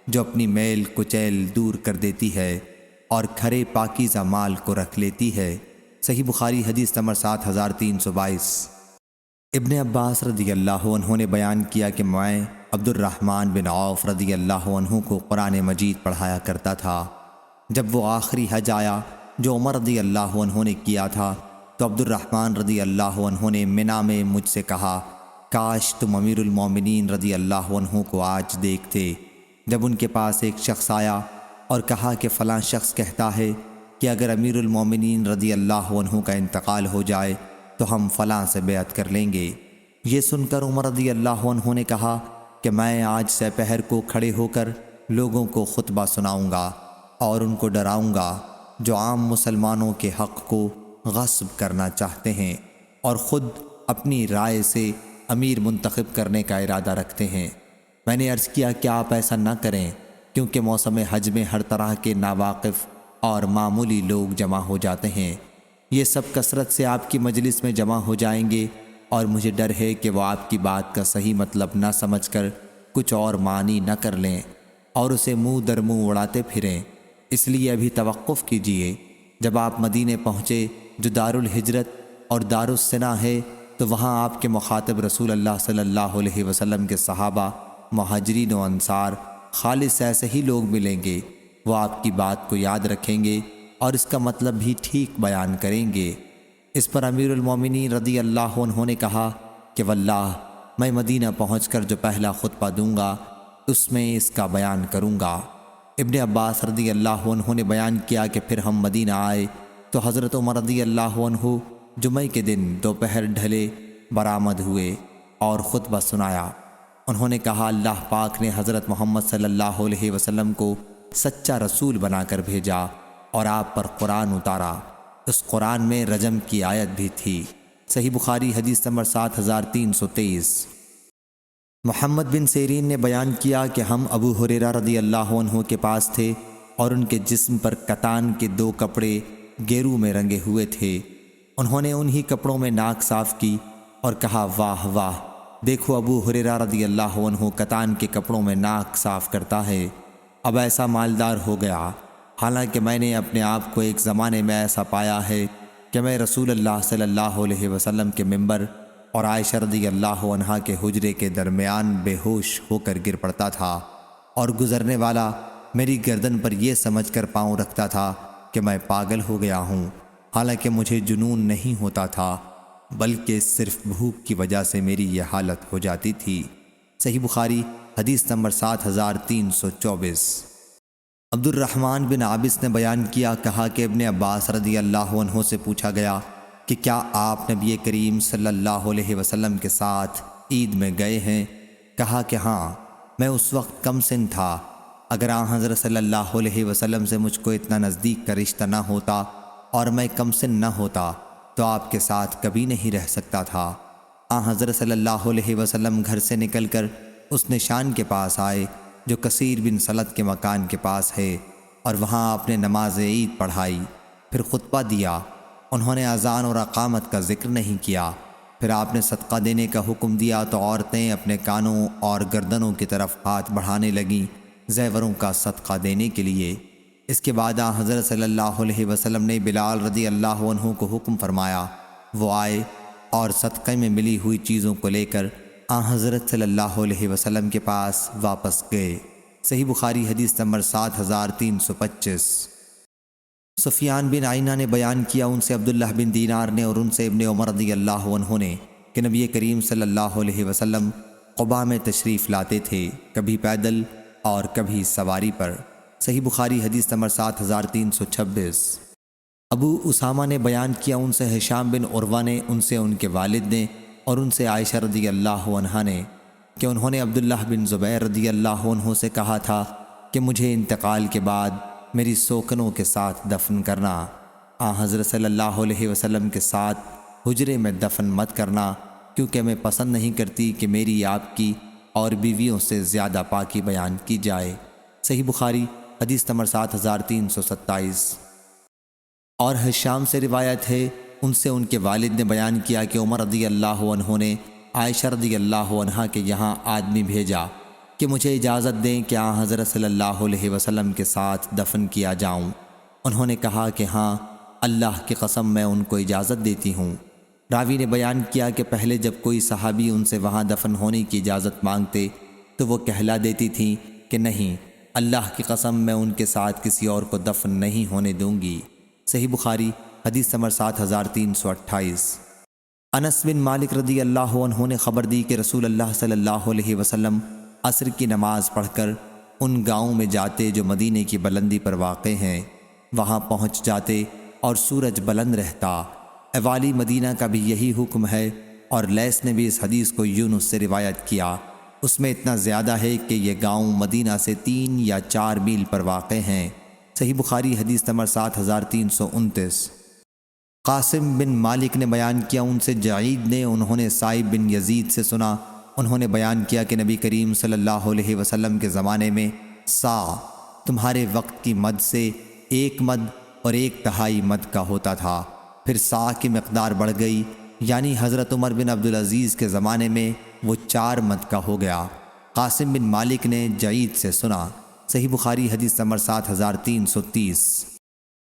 A: جو اپنی میل کچیل دور کر دیتی ہے اور کھرے پاکیزہ مال کو رکھ لیتی ہے۔ صحیح بخاری حدیث نمبر 7322۔ ابن عباس رضی اللہ عنہ نے بیان کیا کہ میں عبد الرحمن بن عوف رضی اللہ عنہ کو قرآن مجید پڑھایا کرتا تھا۔ جب وہ آخری حج آیا جو عمر رضی اللہ عنہ نے کیا تھا تو عبد الرحمن رضی اللہ عنہ نے منا میں مجھ سے کہا کاش تم امیر المومنین رضی اللہ عنہ کو آج دیکھتے۔ جب ان کے پاس ایک شخص آیا اور کہا کہ فلاں شخص کہتا ہے کہ اگر امیر المومنین رضی اللہ عنہ کا انتقال ہو جائے تو ہم فلاں سے بیعت کر لیں گے۔ یہ سن کر عمر رضی اللہ عنہ نے کہا کہ میں آج سے پہر کو کھڑے ہو کر لوگوں کو خطبہ سناؤں گا اور ان کو ڈراؤں گا جو عام مسلمانوں کے حق کو غصب کرنا چاہتے ہیں اور خود اپنی رائے سے امیر منتخب کرنے کا ارادہ رکھتے ہیں۔ میں نے عرض کیا کہ آپ ایسا نہ کریں کیونکہ موسم حج میں ہر طرح کے ناواقف اور معمولی لوگ جمع ہو جاتے ہیں۔ یہ سب کثرت سے آپ کی مجلس میں جمع ہو جائیں گے اور مجھے ڈر ہے کہ وہ آپ کی بات کا صحیح مطلب نہ سمجھ کر کچھ اور معنی نہ کر لیں اور اسے منہ در منہ اڑاتے پھریں۔ اس لیے ابھی توقف کیجئے۔ جب آپ مدینے پہنچے جو دار الہجرت اور دار السنا ہے تو وہاں آپ کے مخاطب رسول اللہ صلی اللہ علیہ وسلم کے صحابہ، مہاجرین و انصار خالص ایسے ہی لوگ ملیں گے۔ وہ آپ کی بات کو یاد رکھیں گے اور اس کا مطلب بھی ٹھیک بیان کریں گے۔ اس پر امیر المومنین رضی اللہ عنہ نے کہا کہ واللہ میں مدینہ پہنچ کر جو پہلا خطبہ دوں گا اس میں اس کا بیان کروں گا۔ ابن عباس رضی اللہ عنہ نے بیان کیا کہ پھر ہم مدینہ آئے تو حضرت عمر رضی اللہ عنہ جمعہ کے دن دوپہر ڈھلے برآمد ہوئے اور خطبہ سنایا۔ انہوں نے کہا اللہ پاک نے حضرت محمد صلی اللہ علیہ وسلم کو سچا رسول بنا کر بھیجا اور آپ پر قرآن اتارا۔ اس قرآن میں رجم کی آیت بھی تھی۔ صحیح بخاری حدیث نمبر 7323۔ محمد بن سیرین نے بیان کیا کہ ہم ابو ہریرہ رضی اللہ عنہ کے پاس تھے اور ان کے جسم پر کتان کے 2 کپڑے گیرو میں رنگے ہوئے تھے۔ انہوں نے انہی کپڑوں میں ناک صاف کی اور کہا واہ واہ، دیکھو ابو ہریرہ رضی اللہ عنہ کتان کے کپڑوں میں ناک صاف کرتا ہے، اب ایسا مالدار ہو گیا۔ حالانکہ میں نے اپنے آپ کو ایک زمانے میں ایسا پایا ہے کہ میں رسول اللہ صلی اللہ علیہ وسلم کے منبر اور عائشہ رضی اللہ عنہا کے حجرے کے درمیان بے ہوش ہو کر گر پڑتا تھا اور گزرنے والا میری گردن پر یہ سمجھ کر پاؤں رکھتا تھا کہ میں پاگل ہو گیا ہوں، حالانکہ مجھے جنون نہیں ہوتا تھا بلکہ صرف بھوک کی وجہ سے میری یہ حالت ہو جاتی تھی۔ صحیح بخاری حدیث نمبر 7324۔ عبد الرحمن بن عابس نے بیان کیا، کہا کہ ابن عباس رضی اللہ عنہ سے پوچھا گیا کہ کیا آپ نبی کریم صلی اللہ علیہ وسلم کے ساتھ عید میں گئے ہیں؟ کہا کہ ہاں، میں اس وقت کم سن تھا۔ اگر حضرت صلی اللہ علیہ وسلم سے مجھ کو اتنا نزدیک کا رشتہ نہ ہوتا اور میں کم سن نہ ہوتا تو آپ کے ساتھ کبھی نہیں رہ سکتا تھا۔ حضرت صلی اللہ علیہ وسلم گھر سے نکل کر اس نشان کے پاس آئے جو کثیر بن سلط کے مکان کے پاس ہے اور وہاں آپ نے نماز عید پڑھائی، پھر خطبہ دیا۔ انہوں نے اذان اور اقامت کا ذکر نہیں کیا۔ پھر آپ نے صدقہ دینے کا حکم دیا تو عورتیں اپنے کانوں اور گردنوں کی طرف ہاتھ بڑھانے لگیں زیوروں کا صدقہ دینے کے لیے۔ اس کے بعد حضرت صلی اللہ علیہ وسلم نے بلال رضی اللہ عنہ کو حکم فرمایا، وہ آئے اور صدقے میں ملی ہوئی چیزوں کو لے کر حضرت صلی اللہ علیہ وسلم کے پاس واپس گئے۔ صحیح بخاری حدیث نمبر 7325۔ سفیان بن عینہ نے بیان کیا، ان سے عبداللہ بن دینار نے اور ان سے ابن عمر رضی اللہ عنہ نے کہ نبی کریم صلی اللہ علیہ وسلم قباء میں تشریف لاتے تھے، کبھی پیدل اور کبھی سواری پر۔ صحیح بخاری حدیث نمبر 7326۔ ابو اسامہ نے بیان کیا، ان سے ہشام بن عروہ نے، ان سے ان کے والد نے اور ان سے عائشہ رضی اللہ عنہا نے کہ انہوں نے عبداللہ بن زبیر رضی اللہ عنہ سے کہا تھا کہ مجھے انتقال کے بعد میری سوکنوں کے ساتھ دفن کرنا۔ حضرت صلی اللہ علیہ وسلم کے ساتھ حجرے میں دفن مت کرنا، کیونکہ میں پسند نہیں کرتی کہ میری آپ کی اور بیویوں سے زیادہ پاکی بیان کی جائے۔ صحیح بخاری حدیث نمبر 7327۔ اور حشام سے روایت ہے، ان سے ان کے والد نے بیان کیا کہ عمر رضی اللہ عنہ نے عائشہ رضی اللہ عنہا کے یہاں آدمی بھیجا کہ مجھے اجازت دیں کہ حضرت صلی اللہ علیہ وسلم کے ساتھ دفن کیا جاؤں۔ انہوں نے کہا کہ ہاں، اللہ کی قسم میں ان کو اجازت دیتی ہوں۔ راوی نے بیان کیا کہ پہلے جب کوئی صحابی ان سے وہاں دفن ہونے کی اجازت مانگتے تو وہ کہلا دیتی تھیں کہ نہیں، اللہ کی قسم میں ان کے ساتھ کسی اور کو دفن نہیں ہونے دوں گی۔ صحیح بخاری حدیث نمبر 7328۔ انس بن مالک رضی اللہ عنہ نے خبر دی کہ رسول اللہ صلی اللہ علیہ وسلم عصر کی نماز پڑھ کر ان گاؤں میں جاتے جو مدینے کی بلندی پر واقع ہیں، وہاں پہنچ جاتے اور سورج بلند رہتا۔ اوالی مدینہ کا بھی یہی حکم ہے، اور لیث نے بھی اس حدیث کو یونس سے روایت کیا۔ اس میں اتنا زیادہ ہے کہ یہ گاؤں مدینہ سے 3 یا 4 میل پر واقع ہیں۔ صحیح بخاری حدیث نمبر 7329۔ قاسم بن مالک نے بیان کیا، ان سے جعید نے، انہوں نے سائب بن یزید سے سنا، انہوں نے بیان کیا کہ نبی کریم صلی اللہ علیہ وسلم کے زمانے میں سا تمہارے وقت کی مد سے 1 مد اور 1/2 مد کا ہوتا تھا، پھر سا کی مقدار بڑھ گئی، یعنی حضرت عمر بن عبدالعزیز کے زمانے میں وہ 4 مد کا ہو گیا۔ قاسم بن مالک نے جعید سے سنا۔ صحیح بخاری حدیث نمبر 7330۔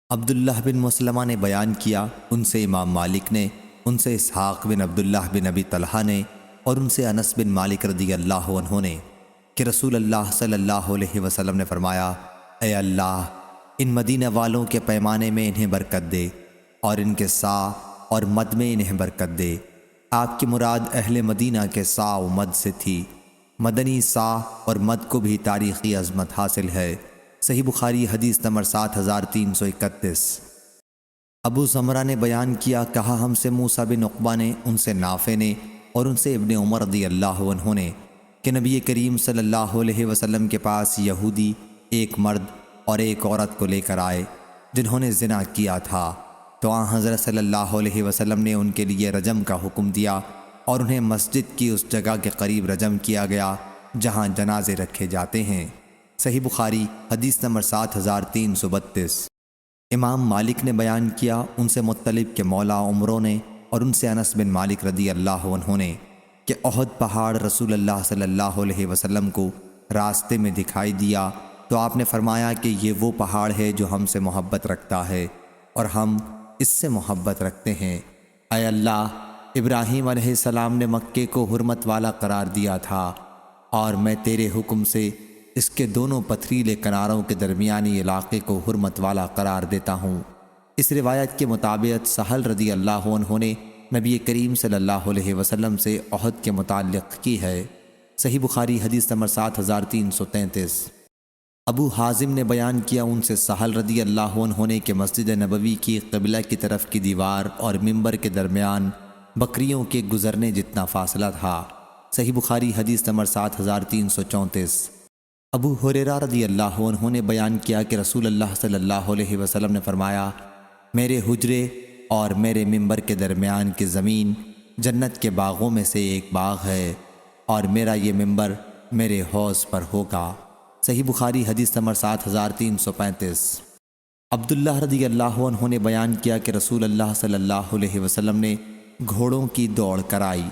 A: عبداللہ بن مسلمہ نے بیان کیا، ان سے امام مالک نے، ان سے اسحاق بن عبداللہ بن ابی طلحہ نے، اور ان سے انس بن مالک رضی اللہ عنہ نے کہ رسول اللہ صلی اللہ علیہ وسلم نے فرمایا، اے اللہ، ان مدینہ والوں کے پیمانے میں انہیں برکت دے، اور ان کے سا اور مد میں انہیں برکت دے۔ آپ کی مراد اہل مدینہ کے سا و مد سے تھی۔ مدنی سا اور مد کو بھی تاریخی عظمت حاصل ہے۔ صحیح بخاری حدیث نمبر 7331۔ ابو زمرہ نے بیان کیا، کہا ہم سے موسیٰ بن عقبہ نے، ان سے نافع نے، اور ان سے ابن عمر رضی اللہ عنہ نے کہ نبی کریم صلی اللہ علیہ وسلم کے پاس یہودی 1 مرد اور 1 عورت کو لے کر آئے جنہوں نے زنا کیا تھا، تو حضرت صلی اللہ علیہ وسلم نے ان کے لیے رجم کا حکم دیا، اور انہیں مسجد کی اس جگہ کے قریب رجم کیا گیا جہاں جنازے رکھے جاتے ہیں۔ صحیح بخاری حدیث نمبر 7332۔ امام مالک نے بیان کیا، ان سے مطلب کے مولا عمروں نے، اور ان سے انس بن مالک رضی اللہ عنہ نے کہ احد پہاڑ رسول اللہ صلی اللہ علیہ وسلم کو راستے میں دکھائی دیا، تو آپ نے فرمایا کہ یہ وہ پہاڑ ہے جو ہم سے محبت رکھتا ہے اور ہم اس سے محبت رکھتے ہیں۔ اے اللہ، ابراہیم علیہ السلام نے مکے کو حرمت والا قرار دیا تھا، اور میں تیرے حکم سے اس کے دونوں پتھریلے کناروں کے درمیانی علاقے کو حرمت والا قرار دیتا ہوں۔ اس روایت کے مطابق سہل رضی اللہ عنہ نے نبی کریم صلی اللہ علیہ وسلم سے احد کے متعلق کی ہے۔ صحیح بخاری حدیث نمبر 7333۔ ابو حازم نے بیان کیا، ان سے سہل رضی اللہ عنہ نے کہ مسجد نبوی کی قبلہ کی طرف کی دیوار اور منبر کے درمیان بکریوں کے گزرنے جتنا فاصلہ تھا۔ صحیح بخاری حدیث نمبر 7334۔ ابو ہریرہ رضی اللہ عنہ نے بیان کیا کہ رسول اللہ صلی اللہ علیہ وسلم نے فرمایا، میرے حجرے اور میرے منبر کے درمیان کی زمین جنت کے باغوں میں سے ایک باغ ہے، اور میرا یہ منبر میرے حوض پر ہوگا۔ صحیح بخاری حدیث نمبر 7335۔ عبداللہ رضی اللہ عنہ نے بیان کیا کہ رسول اللہ صلی اللہ علیہ وسلم نے گھوڑوں کی دوڑ کرائی،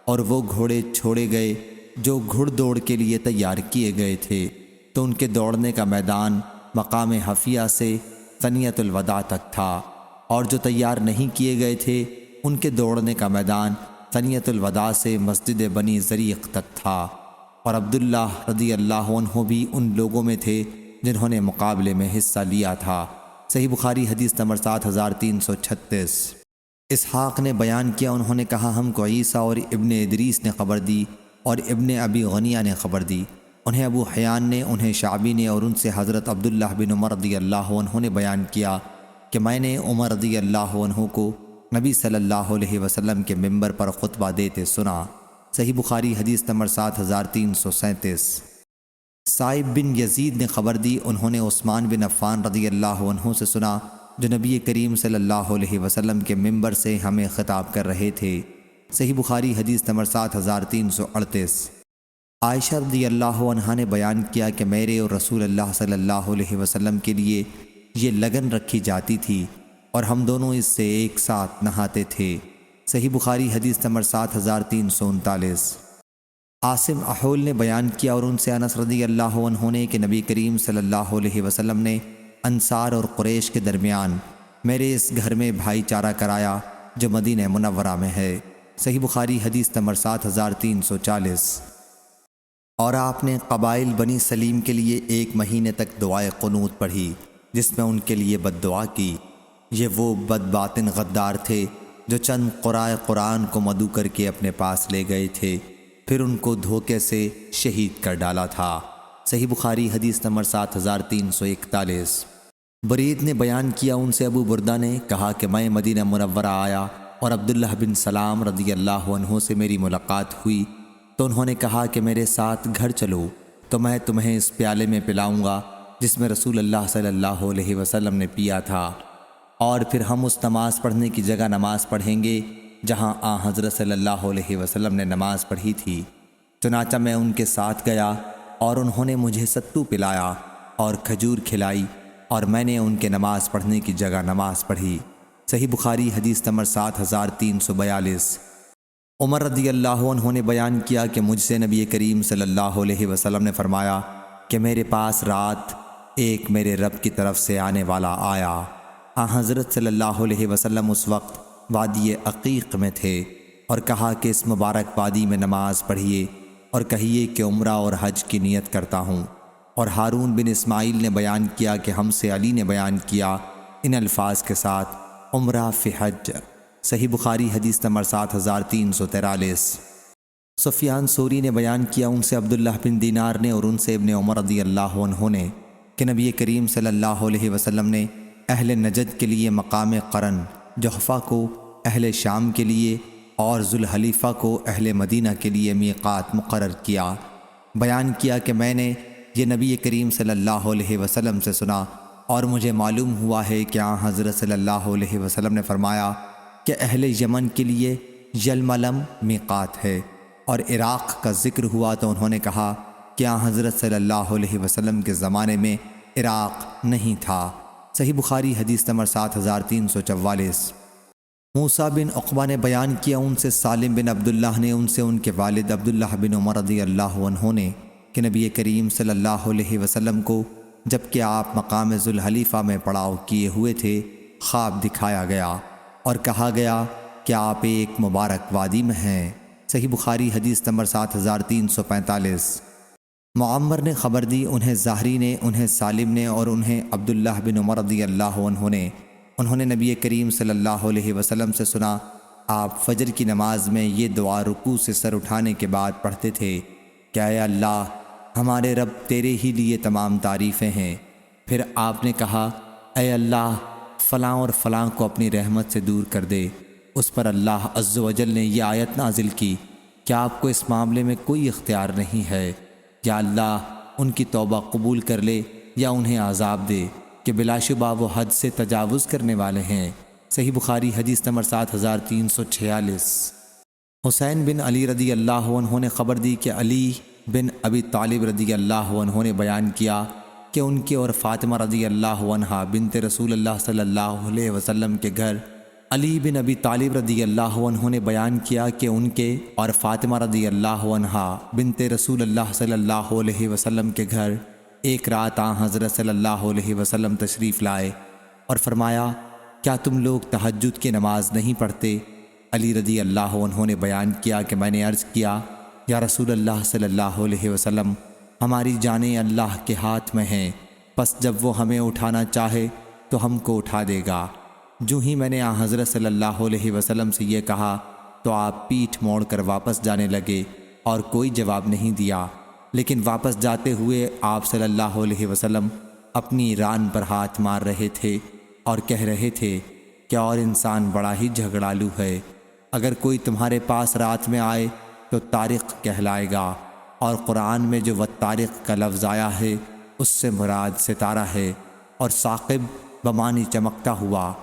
A: اور وہ گھوڑے چھوڑے گئے جو گھڑ دوڑ کے لیے تیار کیے گئے تھے، تو ان کے دوڑنے کا میدان مقام حفیہ سے ثنیۃ الوداع تک تھا، اور جو تیار نہیں کیے گئے تھے ان کے دوڑنے کا میدان ثنیۃ الوداع سے مسجد بنی زریق تک تھا۔ اور عبداللہ رضی اللہ عنہ بھی ان لوگوں میں تھے جنہوں نے مقابلے میں حصہ لیا تھا۔ صحیح بخاری حدیث نمبر 7336۔ اسحاق نے بیان کیا، انہوں نے کہا ہم کو عیسیٰ اور ابن ادریس نے خبر دی، اور ابن ابی غنیہ نے خبر دی، انہیں ابو حیان نے، انہیں شعبی نے، اور ان سے حضرت عبداللہ بن عمر رضی اللہ عنہ نے بیان کیا کہ میں نے عمر رضی اللہ عنہ کو نبی صلی اللہ علیہ وسلم کے منبر پر خطبہ دیتے سنا۔ صحیح بخاری حدیث نمبر 7337۔ سائب بن یزید نے خبر دی، انہوں نے عثمان بن عفان رضی اللہ عنہ سے سنا، جو نبی کریم صلی اللہ علیہ وسلم کے منبر سے ہمیں خطاب کر رہے تھے۔ صحیح بخاری حدیث نمبر 7338۔ عائشہ رضی اللہ عنہا نے بیان کیا کہ میرے اور رسول اللہ صلی اللہ علیہ وسلم کے لیے یہ لگن رکھی جاتی تھی اور ہم دونوں اس سے ایک ساتھ نہاتے تھے۔ صحیح بخاری حدیث نمبر 7339۔ عاصم احول نے بیان کیا اور ان سے انس رضی اللہ عنہ نے کہ نبی کریم صلی اللہ علیہ وسلم نے انصار اور قریش کے درمیان میرے اس گھر میں بھائی چارہ کرایا جو مدینہ منورہ میں ہے۔ صحیح بخاری حدیث نمبر 7340۔ اور آپ نے قبائل بنی سلیم کے لیے 1 مہینے تک دعائے قنوت پڑھی جس میں ان کے لیے بد دعا کی۔ یہ وہ بدباطن غدار تھے جو چند قرائے قرآن کو مدعو کر کے اپنے پاس لے گئے تھے، پھر ان کو دھوکے سے شہید کر ڈالا تھا۔ صحیح بخاری حدیث نمبر 7341۔ برید نے بیان کیا ان سے ابو بردہ نے کہا کہ میں مدینہ منورہ آیا اور عبداللہ بن سلام رضی اللہ عنہ سے میری ملاقات ہوئی تو انہوں نے کہا کہ میرے ساتھ گھر چلو تو میں تمہیں اس پیالے میں پلاؤں گا جس میں رسول اللہ صلی اللہ علیہ وسلم نے پیا تھا، اور پھر ہم اس نماز پڑھنے کی جگہ نماز پڑھیں گے جہاں حضرت صلی اللہ علیہ وسلم نے نماز پڑھی تھی۔ چنانچہ میں ان کے ساتھ گیا اور انہوں نے مجھے ستو پلایا اور کھجور کھلائی اور میں نے ان کے نماز پڑھنے کی جگہ نماز پڑھی۔ صحیح بخاری حدیث نمبر 7342۔ عمر رضی اللہ عنہ نے بیان کیا کہ مجھ سے نبی کریم صلی اللہ علیہ وسلم نے فرمایا کہ میرے پاس رات ایک میرے رب کی طرف سے آنے والا آیا۔ حضرت صلی اللہ علیہ وسلم اس وقت وادی عقیق میں تھے اور کہا کہ اس مبارک وادی میں نماز پڑھیے اور کہیے کہ عمرہ اور حج کی نیت کرتا ہوں۔ اور ہارون بن اسماعیل نے بیان کیا کہ ہم سے علی نے بیان کیا ان الفاظ کے ساتھ عمرہ فی حج۔ صحیح بخاری حدیث نمبر 7343۔ سفیان ثوری نے بیان کیا ان سے عبداللہ بن دینار نے اور ان سے ابن عمر رضی اللہ عنہ نے کہ نبی کریم صلی اللہ علیہ وسلم نے اہل نجد کے لیے مقام قرن جحفہ کو اہل شام کے لیے اور ذوالحلیفہ کو اہل مدینہ کے لیے میقات مقرر کیا۔ بیان کیا کہ میں نے یہ نبی کریم صلی اللہ علیہ وسلم سے سنا اور مجھے معلوم ہوا ہے کہ حضرت صلی اللہ علیہ وسلم نے فرمایا کہ اہل یمن کے لیے یلملم میقات ہے، اور عراق کا ذکر ہوا تو انہوں نے کہا کہ حضرت صلی اللہ علیہ وسلم کے زمانے میں عراق نہیں تھا۔ صحیح بخاری حدیث نمبر 7344۔ موسیٰ بن عقبہ نے بیان کیا ان سے سالم بن عبداللہ نے ان سے ان کے والد عبداللہ بن عمر رضی اللہ عنہ نے کہ نبی کریم صلی اللہ علیہ وسلم کو جب کہ آپ مقام ذوالحلیفہ میں پڑاؤ کیے ہوئے تھے خواب دکھایا گیا اور کہا گیا کہ آپ ایک مبارک وادی میں ہیں۔ صحیح بخاری حدیث نمبر 7345۔ معمر نے خبر دی، انہیں زہری نے، انہیں سالم نے اور انہیں عبداللہ بن عمر رضی اللہ عنہ نے، انہوں نے نبی کریم صلی اللہ علیہ وسلم سے سنا آپ فجر کی نماز میں یہ دعا رکوع سے سر اٹھانے کے بعد پڑھتے تھے کہ اے اللہ ہمارے رب تیرے ہی لیے تمام تعریفیں ہیں۔ پھر آپ نے کہا اے اللہ فلاں اور فلاں کو اپنی رحمت سے دور کر دے۔ اس پر اللہ عز و جل نے یہ آیت نازل کی کہ آپ کو اس معاملے میں کوئی اختیار نہیں ہے، یا اللہ ان کی توبہ قبول کر لے یا انہیں عذاب دے کہ بلا شبہ وہ حد سے تجاوز کرنے والے ہیں۔ صحیح بخاری حدیث نمبر 7346۔ حسین بن علی رضی اللہ عنہ نے خبر دی کہ علی بن ابی طالب رضی اللہ عنہ نے بیان کیا کہ ان کے اور فاطمہ رضی اللہ عنہا بنت رسول اللہ صلی اللہ علیہ وسلم کے گھر، علی بن ابی طالب رضی اللہ عنہ نے بیان کیا کہ ان کے اور فاطمہ رضی اللہ عنہا بنت رسول اللہ صلی اللہ علیہ وسلم کے گھر ایک رات حضرت صلی اللہ علیہ وسلم تشریف لائے اور فرمایا کیا تم لوگ تہجد کی نماز نہیں پڑھتے؟ علی رضی اللہ عنہ نے بیان کیا کہ میں نے عرض کیا یا رسول اللہ صلی اللہ علیہ وسلم ہماری جانیں اللہ کے ہاتھ میں ہیں، پس جب وہ ہمیں اٹھانا چاہے تو ہم کو اٹھا دے گا۔ جو ہی میں نے حضرت صلی اللہ علیہ وسلم سے یہ کہا تو آپ پیٹھ موڑ کر واپس جانے لگے اور کوئی جواب نہیں دیا، لیکن واپس جاتے ہوئے آپ صلی اللہ علیہ وسلم اپنی ران پر ہاتھ مار رہے تھے اور کہہ رہے تھے کہ اور انسان بڑا ہی جھگڑالو ہے، اگر کوئی تمہارے پاس رات میں آئے تو طارق کہلائے گا، اور قرآن میں جو والطارق کا لفظ آیا ہے اس سے مراد ستارہ ہے، اور ثاقب بمانی چمکتا ہوا۔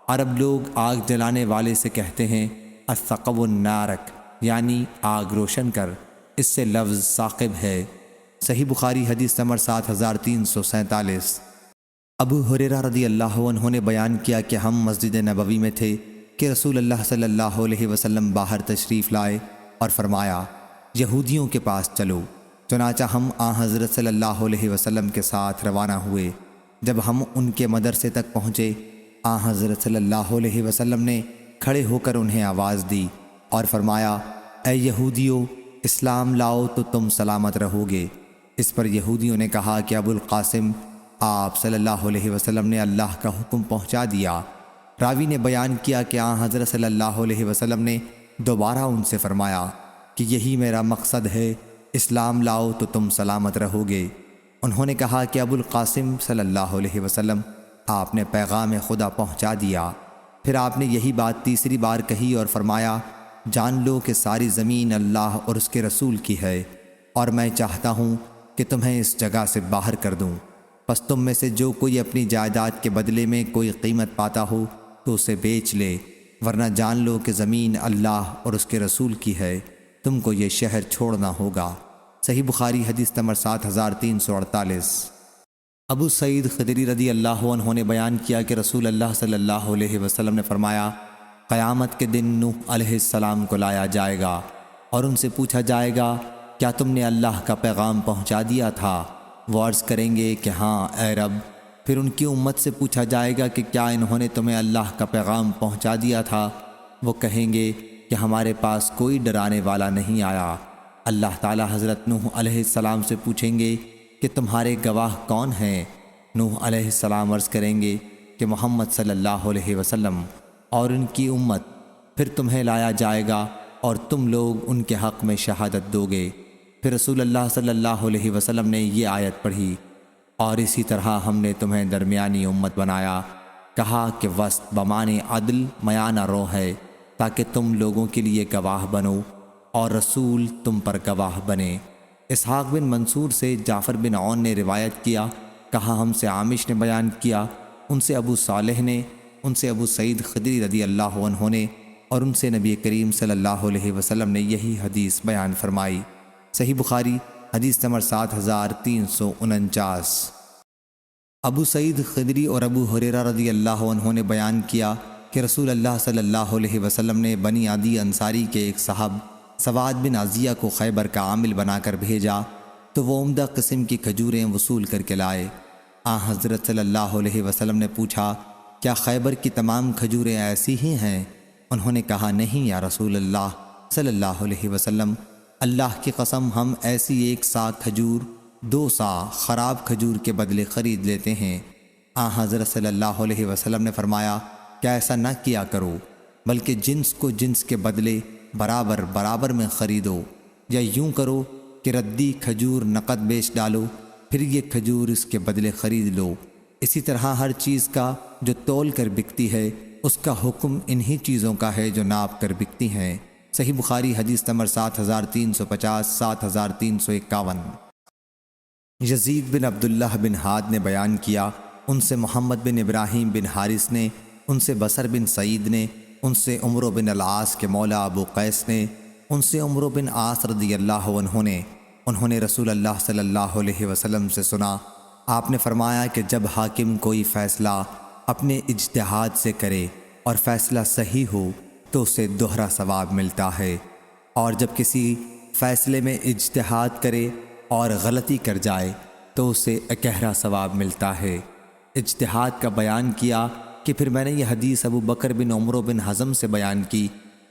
A: عرب لوگ آگ جلانے والے سے کہتے ہیں الثقب النارک، یعنی آگ روشن کر، اس سے لفظ ثاقب ہے۔ صحیح بخاری حدیث نمبر 7347۔ ابو ہریرہ رضی اللہ عنہ نے بیان کیا کہ ہم مسجد نبوی میں تھے کہ رسول اللہ صلی اللہ علیہ وسلم باہر تشریف لائے اور فرمایا یہودیوں کے پاس چلو۔ چنانچہ ہم حضرت صلی اللہ علیہ وسلم کے ساتھ روانہ ہوئے۔ جب ہم ان کے مدرسے تک پہنچے، حضرت صلی اللہ علیہ وسلم نے کھڑے ہو کر انہیں آواز دی اور فرمایا اے یہودیو، اسلام لاؤ تو تم سلامت رہو گے۔ اس پر یہودیوں نے کہا کہ ابو القاسم، آپ صلی اللہ علیہ وسلم نے اللہ کا حکم پہنچا دیا۔ راوی نے بیان کیا کہ حضرت صلی اللہ علیہ وسلم نے دوبارہ ان سے فرمایا کہ یہی میرا مقصد ہے، اسلام لاؤ تو تم سلامت رہو گے۔ انہوں نے کہا کہ ابو القاسم صلی اللہ علیہ وسلم، آپ نے پیغام خدا پہنچا دیا۔ پھر آپ نے یہی بات تیسری بار کہی اور فرمایا جان لو کہ ساری زمین اللہ اور اس کے رسول کی ہے، اور میں چاہتا ہوں کہ تمہیں اس جگہ سے باہر کر دوں۔ پس تم میں سے جو کوئی اپنی جائیداد کے بدلے میں کوئی قیمت پاتا ہو تو اسے بیچ لے، ورنہ جان لو کہ زمین اللہ اور اس کے رسول کی ہے، تم کو یہ شہر چھوڑنا ہوگا۔ صحیح بخاری حدیث نمبر 7348۔ ابو سعید خدری رضی اللہ عنہ نے بیان کیا کہ رسول اللہ صلی اللہ علیہ وسلم نے فرمایا قیامت کے دن نوح علیہ السلام کو لایا جائے گا اور ان سے پوچھا جائے گا کیا تم نے اللہ کا پیغام پہنچا دیا تھا؟ وہ عرض کریں گے کہ ہاں اے رب۔ پھر ان کی امت سے پوچھا جائے گا کہ کیا انہوں نے تمہیں اللہ کا پیغام پہنچا دیا تھا؟ وہ کہیں گے کہ ہمارے پاس کوئی ڈرانے والا نہیں آیا۔ اللہ تعالی حضرت نوح علیہ السلام سے پوچھیں گے کہ تمہارے گواہ کون ہیں؟ نوح علیہ السلام عرض کریں گے کہ محمد صلی اللہ علیہ وسلم اور ان کی امت۔ پھر تمہیں لایا جائے گا اور تم لوگ ان کے حق میں شہادت دو گے۔ پھر رسول اللہ صلی اللہ علیہ وسلم نے یہ آیت پڑھی اور اسی طرح ہم نے تمہیں درمیانی امت بنایا۔ کہا کہ وسط بمعنی عدل میانہ رو ہے تاکہ تم لوگوں کے لیے گواہ بنو اور رسول تم پر گواہ بنے۔ اسحاق بن منصور سے جعفر بن عون نے روایت کیا، کہا ہم سے عامش نے بیان کیا، ان سے ابو صالح نے، ان سے ابو سعید خدری رضی اللہ عنہ نے، اور ان سے نبی کریم صلی اللہ علیہ وسلم نے یہی حدیث بیان فرمائی۔ صحیح بخاری حدیث نمبر 7349۔ ابو سعید خدری اور ابو ہریرہ رضی اللہ عنہ نے بیان کیا کہ رسول اللہ صلی اللہ علیہ وسلم نے بنی عدی انصاری کے ایک صاحب سواد بن عزیہ کو خیبر کا عامل بنا کر بھیجا تو وہ عمدہ قسم کی کھجوریں وصول کر کے لائے۔ حضرت صلی اللہ علیہ وسلم نے پوچھا کیا خیبر کی تمام کھجوریں ایسی ہی ہیں؟ انہوں نے کہا نہیں یا رسول اللہ صلی اللہ علیہ وسلم، اللہ کی قسم ہم ایسی ایک سا کھجور 2 سا خراب کھجور کے بدلے خرید لیتے ہیں۔ حضرت صلی اللہ علیہ وسلم نے فرمایا کیا ایسا نہ کیا کرو، بلکہ جنس کو جنس کے بدلے برابر برابر میں خریدو، یا یوں کرو کہ ردی کھجور نقد بیچ ڈالو، پھر یہ کھجور اس کے بدلے خرید لو۔ اسی طرح ہر چیز کا جو تول کر بکتی ہے اس کا حکم انہی چیزوں کا ہے جو ناپ کر بکتی ہیں۔ صحیح بخاری حدیث نمبر 7350 7351۔ یزید بن عبداللہ بن حاد نے بیان کیا، ان سے محمد بن ابراہیم بن حارث نے، ان سے بصر بن سعید نے، ان سے عمرو بن العاص کے مولا ابو قیس نے، ان سے عمرو بن عاص رضی اللہ عنہ نے، انہوں نے رسول اللہ صلی اللہ علیہ وسلم سے سنا، آپ نے فرمایا کہ جب حاکم کوئی فیصلہ اپنے اجتہاد سے کرے اور فیصلہ صحیح ہو تو اسے دوہرا ثواب ملتا ہے، اور جب کسی فیصلے میں اجتہاد کرے اور غلطی کر جائے تو اسے اکہرا ثواب ملتا ہے۔ اجتہاد کا بیان کیا کہ پھر میں نے یہ حدیث ابو بکر بن عمرو بن حزم سے بیان کی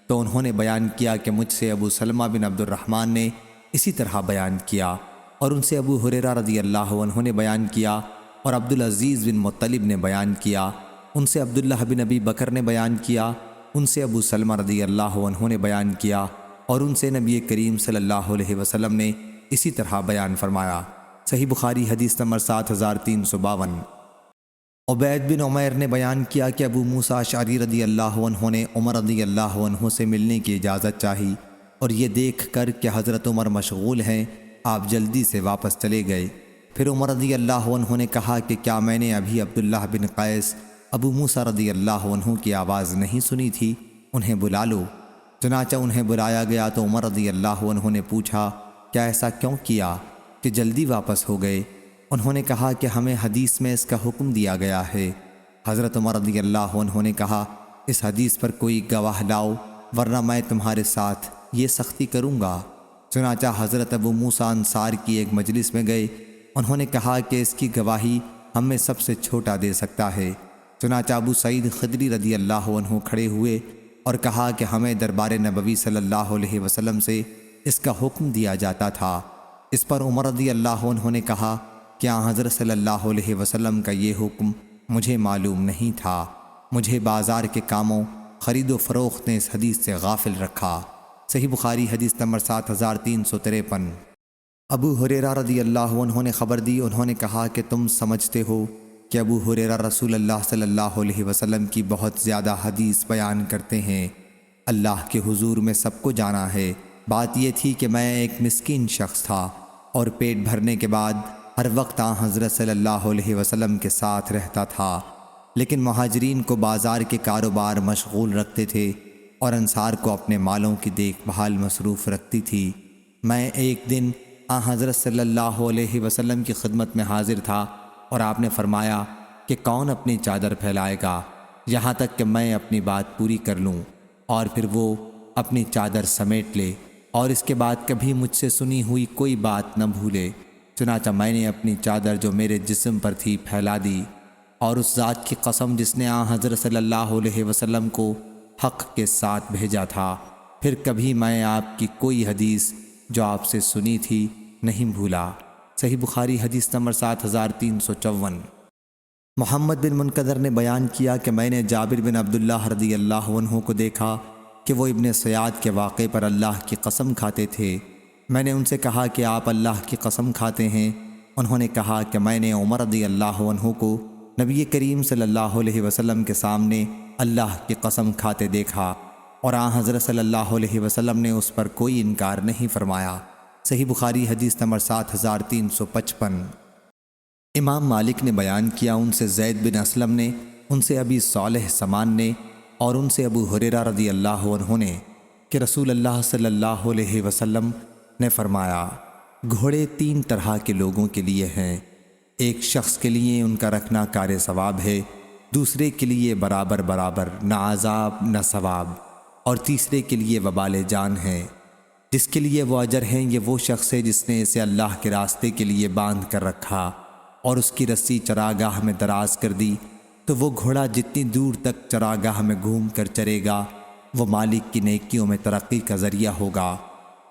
A: تو انہوں نے بیان کیا کہ مجھ سے ابو سلمہ بن عبد الرحمن نے اسی طرح بیان کیا، اور ان سے ابو ہریرہ رضی اللہ عنہ نے بیان کیا، اور عبدالعزیز بن مطلب نے بیان کیا، ان سے عبداللہ بن ابی بکر نے بیان کیا، ان سے ابو سلمہ رضی اللہ عنہ نے بیان کیا، اور ان سے نبی کریم صلی اللہ علیہ وسلم نے اسی طرح بیان فرمایا۔ صحیح بخاری حدیث نمبر 7352۔ عبید بن عمیر نے بیان کیا کہ ابو موسیٰ اشعری رضی اللہ عنہ نے عمر رضی اللہ عنہ سے ملنے کی اجازت چاہی، اور یہ دیکھ کر کہ حضرت عمر مشغول ہیں آپ جلدی سے واپس چلے گئے۔ پھر عمر رضی اللہ عنہ نے کہا کہ کیا میں نے ابھی عبداللہ بن قیس ابو موسیٰ رضی اللہ عنہ کی آواز نہیں سنی تھی؟ انہیں بلا لو۔ چنانچہ انہیں بلایا گیا تو عمر رضی اللہ عنہ نے پوچھا کیا ایسا کیوں کیا کہ جلدی واپس ہو گئے؟ انہوں نے کہا کہ ہمیں حدیث میں اس کا حکم دیا گیا ہے۔ حضرت عمر رضی اللہ عنہ نے کہا اس حدیث پر کوئی گواہ لاؤ ورنہ میں تمہارے ساتھ یہ سختی کروں گا۔ چنانچہ حضرت ابو موسیٰ انصار کی ایک مجلس میں گئے۔ انہوں نے کہا کہ اس کی گواہی ہم میں سب سے چھوٹا دے سکتا ہے۔ چنانچہ ابو سعید خدری رضی اللہ عنہ کھڑے ہوئے اور کہا کہ ہمیں دربار نبوی صلی اللہ علیہ وسلم سے اس کا حکم دیا جاتا تھا۔ اس پر عمر رضی اللہ عنہ نے کہا کیا حضرت صلی اللہ علیہ وسلم کا یہ حکم مجھے معلوم نہیں تھا؟ مجھے بازار کے کاموں خرید و فروخت نے اس حدیث سے غافل رکھا۔ صحیح بخاری حدیث نمبر 7353۔ ابو ہریرہ رضی اللہ عنہ نے خبر دی، انہوں نے کہا کہ تم سمجھتے ہو کہ ابو ہریرہ رسول اللہ صلی اللہ علیہ وسلم کی بہت زیادہ حدیث بیان کرتے ہیں۔ اللہ کے حضور میں سب کو جانا ہے۔ بات یہ تھی کہ میں ایک مسکین شخص تھا اور پیٹ بھرنے کے بعد ہر وقت حضرت صلی اللہ علیہ وسلم کے ساتھ رہتا تھا، لیکن مہاجرین کو بازار کے کاروبار مشغول رکھتے تھے اور انصار کو اپنے مالوں کی دیکھ بھال مصروف رکھتی تھی۔ میں ایک دن حضرت صلی اللہ علیہ وسلم کی خدمت میں حاضر تھا اور آپ نے فرمایا کہ کون اپنی چادر پھیلائے گا یہاں تک کہ میں اپنی بات پوری کر لوں، اور پھر وہ اپنی چادر سمیٹ لے اور اس کے بعد کبھی مجھ سے سنی ہوئی کوئی بات نہ بھولے۔ چنانچہ میں نے اپنی چادر جو میرے جسم پر تھی پھیلا دی، اور اس ذات کی قسم جس نے حضرت صلی اللہ علیہ وسلم کو حق کے ساتھ بھیجا تھا، پھر کبھی میں آپ کی کوئی حدیث جو آپ سے سنی تھی نہیں بھولا۔ صحیح بخاری حدیث نمبر 7354۔ محمد بن منقدر نے بیان کیا کہ میں نے جابر بن عبداللہ رضی اللہ عنہ کو دیکھا کہ وہ ابن سیاد کے واقعے پر اللہ کی قسم کھاتے تھے۔ میں نے ان سے کہا کہ آپ اللہ کی قسم کھاتے ہیں؟ انہوں نے کہا کہ میں نے عمر رضی اللہ عنہ کو نبی کریم صلی اللہ علیہ وسلم کے سامنے اللہ کی قسم کھاتے دیکھا اور حضرت صلی اللہ علیہ وسلم نے اس پر کوئی انکار نہیں فرمایا۔ صحیح بخاری حدیث نمبر 7355۔ امام مالک نے بیان کیا ان سے زید بن اسلم نے، ان سے ابی صالح سمان نے اور ان سے ابو ہریرہ رضی اللہ عنہ نے کہ رسول اللہ صلی اللہ علیہ وسلم نے فرمایا گھوڑے 3 طرح کے لوگوں کے لیے ہیں، ایک شخص کے لیے ان کا رکھنا کار ثواب ہے، دوسرے کے لیے برابر برابر نہ عذاب نہ ثواب، اور تیسرے کے لیے وبال جان ہے۔ جس کے لیے وہ اجر ہیں یہ وہ شخص ہے جس نے اسے اللہ کے راستے کے لیے باندھ کر رکھا اور اس کی رسی چراگاہ میں دراز کر دی، تو وہ گھوڑا جتنی دور تک چراگاہ میں گھوم کر چرے گا وہ مالک کی نیکیوں میں ترقی کا ذریعہ ہوگا۔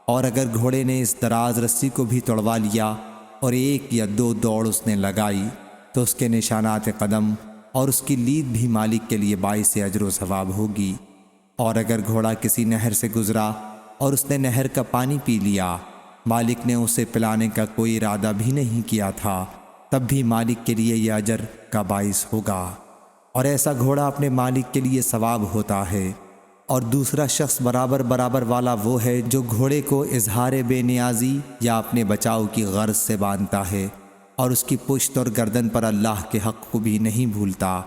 A: اور اگر گھوڑے نے اس دراز رسی کو بھی توڑوا لیا اور 1 یا 2 دوڑ اس نے لگائی تو اس کے نشانات قدم اور اس کی لید بھی مالک کے لیے باعث اجر و ثواب ہوگی۔ اور اگر گھوڑا کسی نہر سے گزرا اور اس نے نہر کا پانی پی لیا، مالک نے اسے پلانے کا کوئی ارادہ بھی نہیں کیا تھا، تب بھی مالک کے لیے یہ اجر کا باعث ہوگا، اور ایسا گھوڑا اپنے مالک کے لیے ثواب ہوتا ہے۔ اور دوسرا شخص برابر برابر والا وہ ہے جو گھوڑے کو اظہار بے نیازی یا اپنے بچاؤ کی غرض سے باندھتا ہے اور اس کی پشت اور گردن پر اللہ کے حق کو بھی نہیں بھولتا،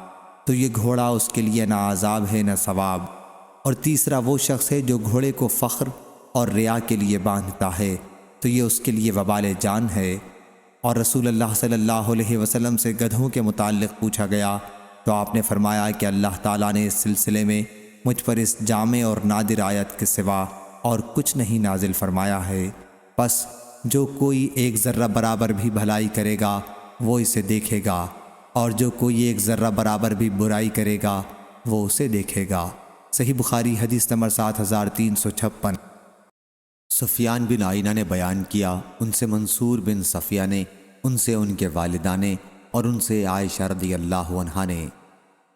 A: تو یہ گھوڑا اس کے لیے نہ عذاب ہے نہ ثواب۔ اور تیسرا وہ شخص ہے جو گھوڑے کو فخر اور ریا کے لیے باندھتا ہے، تو یہ اس کے لیے وبال جان ہے۔ اور رسول اللہ صلی اللہ علیہ وسلم سے گدھوں کے متعلق پوچھا گیا تو آپ نے فرمایا کہ اللہ تعالیٰ نے اس سلسلے میں مجھ پر اس جامع اور نادر آیت کے سوا اور کچھ نہیں نازل فرمایا ہے، پس جو کوئی 1 ذرہ برابر بھی بھلائی کرے گا وہ اسے دیکھے گا، اور جو کوئی 1 ذرہ برابر بھی برائی کرے گا وہ اسے دیکھے گا۔ صحیح بخاری حدیث نمبر 7356۔ سفیان بن عینہ نے بیان کیا ان سے منصور بن صفیہ نے، ان سے ان کے والدہ نے اور ان سے عائشہ رضی اللہ عنہا نے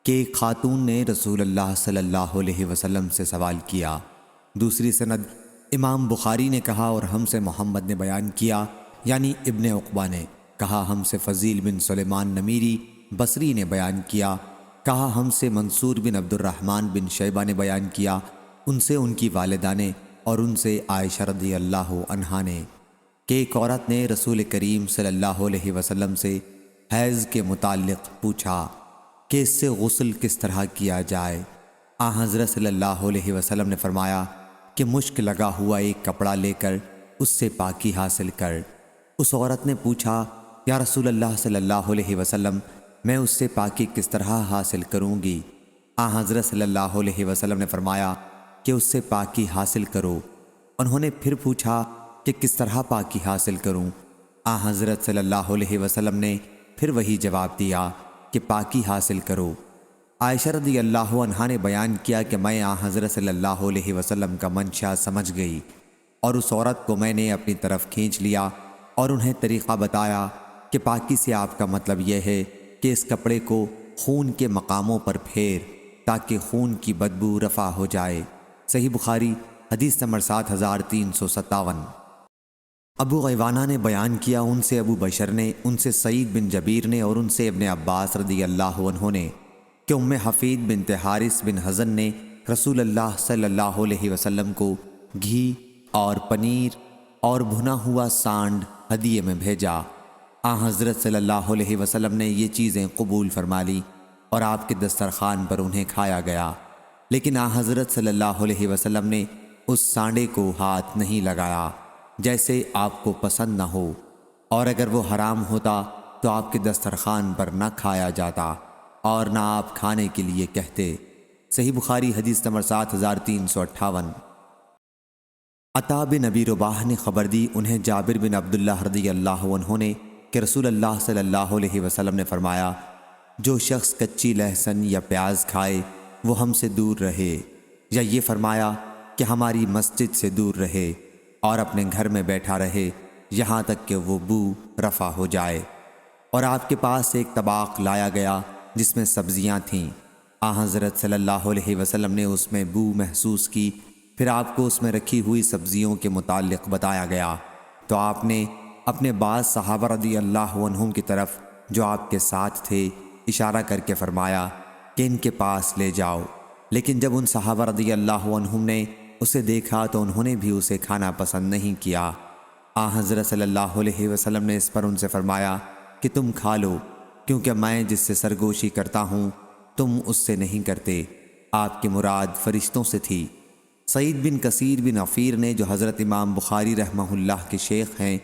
A: کہ ایک خاتون نے رسول اللہ صلی اللہ علیہ وسلم سے سوال کیا۔ دوسری سند امام بخاری نے کہا اور ہم سے محمد نے بیان کیا یعنی ابن عقبہ نے کہا، ہم سے فضیل بن سلیمان نمیری بصری نے بیان کیا، کہا ہم سے منصور بن عبد الرحمن بن شیبہ نے بیان کیا، ان سے ان کی والدہ نے اور ان سے عائشہ رضی اللہ عنہا نے کہ ایک عورت نے رسول کریم صلی اللہ علیہ وسلم سے حیض کے متعلق پوچھا کہ اس سے غسل کس طرح کیا جائے۔ حضرت صلی اللہ علیہ وسلم نے فرمایا کہ مشک لگا ہوا ایک کپڑا لے کر اس سے پاکی حاصل کر۔ اس عورت نے پوچھا، یا رسول اللہ صلی اللہ علیہ وسلم، میں اس سے پاکی کس طرح حاصل کروں گی؟ حضرت صلی اللہ علیہ وسلم نے فرمایا کہ اس سے پاکی حاصل کرو۔ انہوں نے پھر پوچھا کہ کس طرح پاکی حاصل کروں؟ حضرت صلی اللہ علیہ وسلم نے پھر وہی جواب دیا کہ پاکی حاصل کرو۔ عائشہ رضی اللہ عنہا نے بیان کیا کہ میں حضرت صلی اللہ علیہ وسلم کا منشا سمجھ گئی اور اس عورت کو میں نے اپنی طرف کھینچ لیا اور انہیں طریقہ بتایا کہ پاکی سے آپ کا مطلب یہ ہے کہ اس کپڑے کو خون کے مقاموں پر پھیر تاکہ خون کی بدبو رفع ہو جائے۔ صحیح بخاری حدیث نمبر 7357۔ ابو غیوانہ نے بیان کیا، ان سے ابو بشر نے، ان سے سعید بن جبیر نے اور ان سے ابن عباس رضی اللہ عنہ نے کہ ام حفید بنت حارث بن حزن نے رسول اللہ صلی اللہ علیہ وسلم کو گھی اور پنیر اور بھنا ہوا سانڈ ہدیے میں بھیجا۔ حضرت صلی اللہ علیہ وسلم نے یہ چیزیں قبول فرما لی اور آپ کے دسترخوان پر انہیں کھایا گیا، لیکن حضرت صلی اللہ علیہ وسلم نے اس سانڈے کو ہاتھ نہیں لگایا جیسے آپ کو پسند نہ ہو، اور اگر وہ حرام ہوتا تو آپ کے دسترخوان پر نہ کھایا جاتا اور نہ آپ کھانے کے لیے کہتے۔ صحیح بخاری حدیث نمبر 7358۔ عطا بن ابی رباح نے خبر دی، انہیں جابر بن عبداللہ رضی اللہ عنہ نے کہ رسول اللہ صلی اللہ علیہ وسلم نے فرمایا، جو شخص کچی لہسن یا پیاز کھائے وہ ہم سے دور رہے، یا یہ فرمایا کہ ہماری مسجد سے دور رہے اور اپنے گھر میں بیٹھا رہے یہاں تک کہ وہ بو رفع ہو جائے۔ اور آپ کے پاس ایک طباق لایا گیا جس میں سبزیاں تھیں۔ حضرت صلی اللہ علیہ وسلم نے اس میں بو محسوس کی، پھر آپ کو اس میں رکھی ہوئی سبزیوں کے متعلق بتایا گیا تو آپ نے اپنے بعض صحابہ رضی اللہ عنہم کی طرف جو آپ کے ساتھ تھے اشارہ کر کے فرمایا کہ ان کے پاس لے جاؤ، لیکن جب ان صحابہ رضی اللہ عنہم نے اسے دیکھا تو انہوں نے بھی اسے کھانا پسند نہیں کیا۔ حضرت صلی اللہ علیہ وسلم نے اس پر ان سے فرمایا کہ تم کھا لو، کیونکہ میں جس سے سرگوشی کرتا ہوں تم اس سے نہیں کرتے۔ آپ کی مراد فرشتوں سے تھی۔ سعید بن کثیر بن عفیر نے جو حضرت امام بخاری رحمہ اللہ کے شیخ ہیں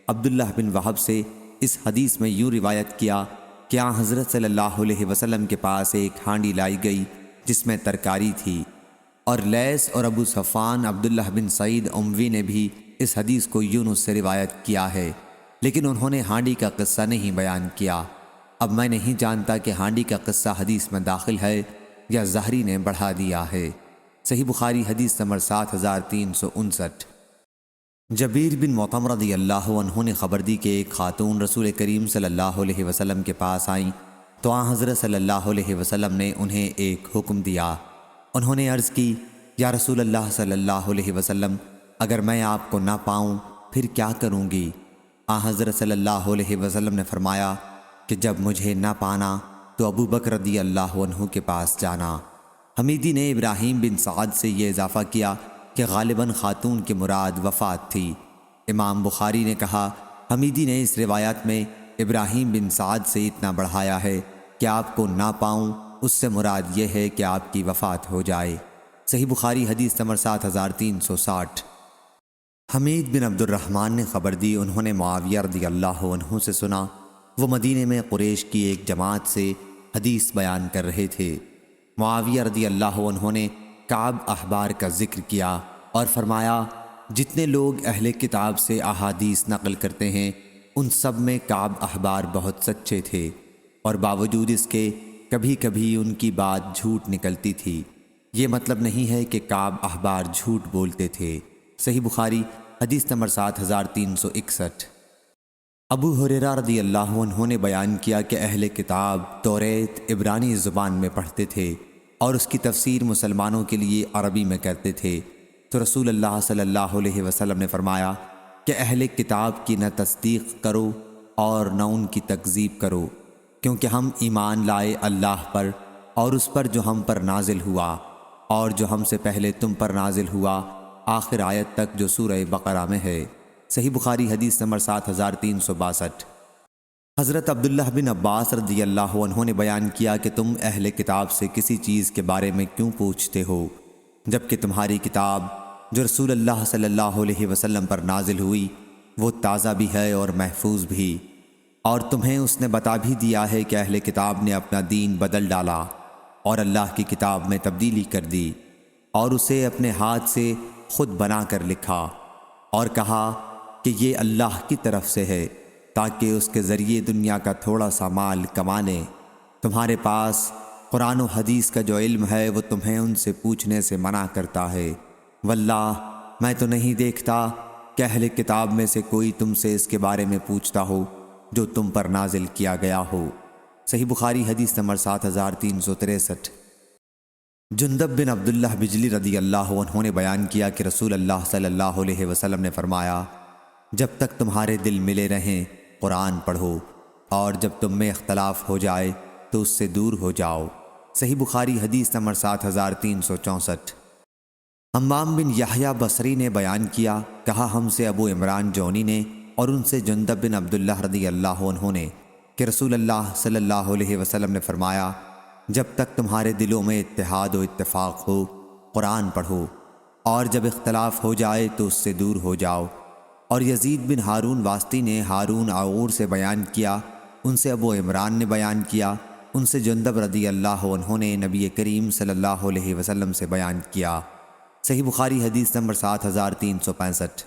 A: عبداللہ بن وہب سے اس حدیث میں یوں روایت کیا کہ حضرت صلی اللہ علیہ وسلم کے پاس ایک ہانڈی لائی گئی جس میں ترکاری تھی، اور لیث اور ابو صفان عبداللہ بن سعید اموی نے بھی اس حدیث کو یونس سے روایت کیا ہے، لیکن انہوں نے ہانڈی کا قصہ نہیں بیان کیا۔ اب میں نہیں جانتا کہ ہانڈی کا قصہ حدیث میں داخل ہے یا زہری نے بڑھا دیا ہے۔ صحیح بخاری حدیث نمبر 7359۔ جبیر بن معطم رضی اللہ عنہ نے خبر دی کہ ایک خاتون رسول کریم صلی اللہ علیہ وسلم کے پاس آئیں تو حضرت صلی اللہ علیہ وسلم نے انہیں ایک حکم دیا۔ انہوں نے عرض کی، یا رسول اللہ صلی اللہ علیہ وسلم، اگر میں آپ کو نہ پاؤں پھر کیا کروں گی؟ حضرت صلی اللہ علیہ وسلم نے فرمایا کہ جب مجھے نہ پانا تو ابو بکر رضی اللہ عنہ کے پاس جانا۔ حمیدی نے ابراہیم بن سعد سے یہ اضافہ کیا کہ غالباً خاتون کی مراد وفات تھی۔ امام بخاری نے کہا، حمیدی نے اس روایت میں ابراہیم بن سعد سے اتنا بڑھایا ہے کہ آپ کو نہ پاؤں اس سے مراد یہ ہے کہ آپ کی وفات ہو جائے۔ صحیح بخاری حدیث نمبر 7360۔ حمید بن عبد الرحمن نے خبر دی، انہوں نے معاویہ رضی اللہ عنہ سے سنا، وہ مدینے میں قریش کی ایک جماعت سے حدیث بیان کر رہے تھے۔ معاویہ رضی اللہ عنہ نے کعب احبار کا ذکر کیا اور فرمایا، جتنے لوگ اہل کتاب سے احادیث نقل کرتے ہیں ان سب میں کعب احبار بہت سچے تھے، اور باوجود اس کے کبھی کبھی ان کی بات جھوٹ نکلتی تھی۔ یہ مطلب نہیں ہے کہ کعب احبار جھوٹ بولتے تھے۔ صحیح بخاری حدیث نمبر 7361۔ ابو ہریرہ رضی اللہ عنہ نے بیان کیا کہ اہل کتاب توریت عبرانی زبان میں پڑھتے تھے اور اس کی تفسیر مسلمانوں کے لیے عربی میں کرتے تھے، تو رسول اللہ صلی اللہ علیہ وسلم نے فرمایا کہ اہل کتاب کی نہ تصدیق کرو اور نہ ان کی تکذیب کرو، کیونکہ ہم ایمان لائے اللہ پر اور اس پر جو ہم پر نازل ہوا اور جو ہم سے پہلے تم پر نازل ہوا، آخر آیت تک جو سورہ بقرہ میں ہے۔ صحیح بخاری حدیث نمبر 7362۔ حضرت عبداللہ بن عباس رضی اللہ عنہ نے بیان کیا کہ تم اہل کتاب سے کسی چیز کے بارے میں کیوں پوچھتے ہو جبکہ تمہاری کتاب جو رسول اللہ صلی اللہ علیہ وسلم پر نازل ہوئی وہ تازہ بھی ہے اور محفوظ بھی، اور تمہیں اس نے بتا بھی دیا ہے کہ اہل کتاب نے اپنا دین بدل ڈالا اور اللہ کی کتاب میں تبدیلی کر دی اور اسے اپنے ہاتھ سے خود بنا کر لکھا اور کہا کہ یہ اللہ کی طرف سے ہے تاکہ اس کے ذریعے دنیا کا تھوڑا سا مال کما لیں۔ تمہارے پاس قرآن و حدیث کا جو علم ہے وہ تمہیں ان سے پوچھنے سے منع کرتا ہے، واللہ میں تو نہیں دیکھتا کہ اہل کتاب میں سے کوئی تم سے اس کے بارے میں پوچھتا ہو جو تم پر نازل کیا گیا ہو۔ صحیح بخاری حدیث نمبر 7363۔ جندب بن عبداللہ بجلی رضی اللہ عنہ نے بیان کیا کہ رسول اللہ صلی اللہ علیہ وسلم نے فرمایا، جب تک تمہارے دل ملے رہیں قرآن پڑھو، اور جب تم میں اختلاف ہو جائے تو اس سے دور ہو جاؤ۔ صحیح بخاری حدیث نمبر 7364۔ حمام بن یحییٰ بصری نے بیان کیا، کہا ہم سے ابو عمران جونی نے اور ان سے جندب بن عبداللہ رضی اللہ عنہ نے کہ رسول اللہ صلی اللہ علیہ وسلم نے فرمایا، جب تک تمہارے دلوں میں اتحاد و اتفاق ہو قرآن پڑھو، اور جب اختلاف ہو جائے تو اس سے دور ہو جاؤ۔ اور یزید بن ہارون واسطی نے ہارون عور سے بیان کیا، ان سے ابو عمران نے بیان کیا، ان سے جندب رضی اللہ عنہ نے نبی کریم صلی اللہ علیہ وسلم سے بیان کیا۔ صحیح بخاری حدیث نمبر 7365۔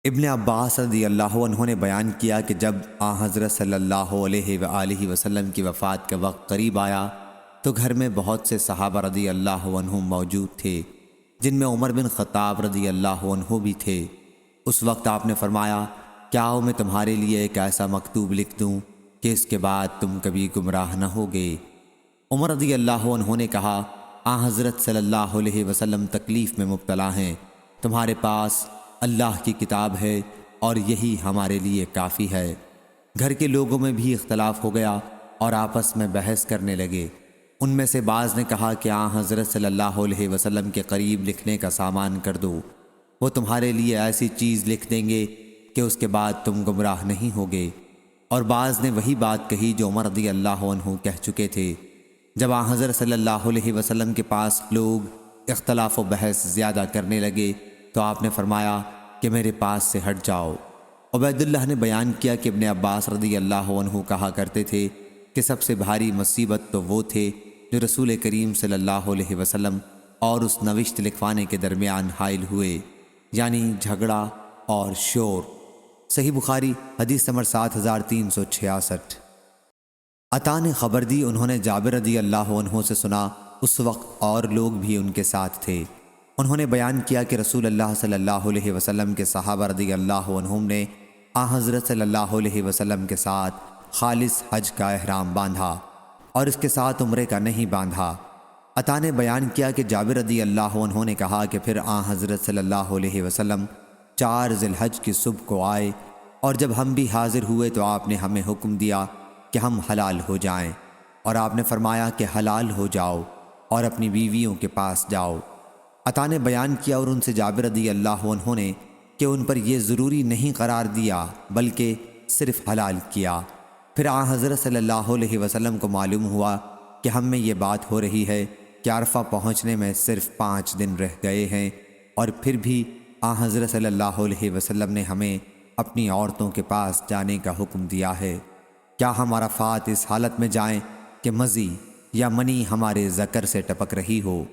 A: ابن عباس رضی اللہ عنہ نے بیان کیا کہ جب حضرت صلی اللہ علیہ وآلہ وسلم کی وفات کا وقت قریب آیا تو گھر میں بہت سے صحابہ رضی اللہ عنہم موجود تھے، جن میں عمر بن خطاب رضی اللہ عنہ بھی تھے۔ اس وقت آپ نے فرمایا، کیا میں تمہارے لیے ایک ایسا مکتوب لکھ دوں کہ اس کے بعد تم کبھی گمراہ نہ ہوگے؟ عمر رضی اللہ عنہ نے کہا، حضرت صلی اللہ علیہ وسلم تکلیف میں مبتلا ہیں، تمہارے پاس اللہ کی کتاب ہے اور یہی ہمارے لیے کافی ہے۔ گھر کے لوگوں میں بھی اختلاف ہو گیا اور آپس میں بحث کرنے لگے۔ ان میں سے بعض نے کہا کہ حضرت صلی اللہ علیہ وسلم کے قریب لکھنے کا سامان کر دو، وہ تمہارے لیے ایسی چیز لکھ دیں گے کہ اس کے بعد تم گمراہ نہیں ہوگے۔ اور بعض نے وہی بات کہی جو عمر رضی اللہ عنہ کہہ چکے تھے۔ جب حضرت صلی اللہ علیہ وسلم کے پاس لوگ اختلاف و بحث زیادہ کرنے لگے تو آپ نے فرمایا کہ میرے پاس سے ہٹ جاؤ۔ عبید اللہ نے بیان کیا کہ ابن عباس رضی اللہ عنہ کہا کرتے تھے کہ سب سے بھاری مصیبت تو وہ تھے جو رسول کریم صلی اللہ علیہ وسلم اور اس نوشت لکھوانے کے درمیان حائل ہوئے، یعنی جھگڑا اور شور۔ صحیح بخاری حدیث نمبر 7366۔ عطا نے خبر دی، انہوں نے جابر رضی اللہ عنہ سے سنا، اس وقت اور لوگ بھی ان کے ساتھ تھے۔ انہوں نے بیان کیا کہ رسول اللہ صلی اللہ علیہ وسلم کے صحابہ رضی اللہ عنہم نے حضرت صلی اللہ علیہ وسلم کے ساتھ خالص حج کا احرام باندھا اور اس کے ساتھ عمرے کا نہیں باندھا۔ عطا نے بیان کیا کہ جابر رضی اللہ عنہ نے کہا کہ پھر حضرت صلی اللہ علیہ وسلم 4 ذی الحج کی صبح کو آئے، اور جب ہم بھی حاضر ہوئے تو آپ نے ہمیں حکم دیا کہ ہم حلال ہو جائیں، اور آپ نے فرمایا کہ حلال ہو جاؤ اور اپنی بیویوں کے پاس جاؤ۔ عطا نے بیان کیا اور ان سے جابر رضی اللہ عنہ نے کہ ان پر یہ ضروری نہیں قرار دیا بلکہ صرف حلال کیا۔ پھر حضرت صلی اللہ علیہ وسلم کو معلوم ہوا کہ ہم میں یہ بات ہو رہی ہے کہ عرفہ پہنچنے میں صرف 5 دن رہ گئے ہیں، اور پھر بھی حضرت صلی اللہ علیہ وسلم نے ہمیں اپنی عورتوں کے پاس جانے کا حکم دیا ہے، کیا ہم عرفات اس حالت میں جائیں کہ مزی یا منی ہمارے ذکر سے ٹپک رہی ہو؟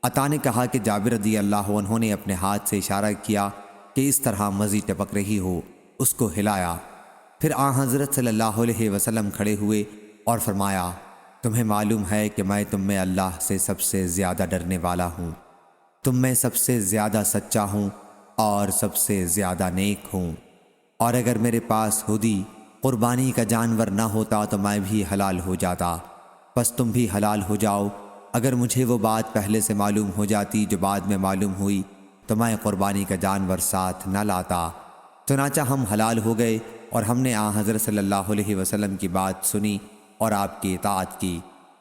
A: عطا نے کہا کہ جابر رضی اللہ عنہ نے اپنے ہاتھ سے اشارہ کیا کہ اس طرح مزی ٹپک رہی ہو، اس کو ہلایا۔ پھر حضرت صلی اللہ علیہ وسلم کھڑے ہوئے اور فرمایا، تمہیں معلوم ہے کہ میں تم میں اللہ سے سب سے زیادہ ڈرنے والا ہوں، تم میں سب سے زیادہ سچا ہوں اور سب سے زیادہ نیک ہوں، اور اگر میرے پاس ہدی قربانی کا جانور نہ ہوتا تو میں بھی حلال ہو جاتا، بس تم بھی حلال ہو جاؤ۔ اگر مجھے وہ بات پہلے سے معلوم ہو جاتی جو بعد میں معلوم ہوئی تو میں قربانی کا جانور ساتھ نہ لاتا۔ چنانچہ ہم حلال ہو گئے اور ہم نے حضرت صلی اللہ علیہ وسلم کی بات سنی اور آپ کی اطاعت کی۔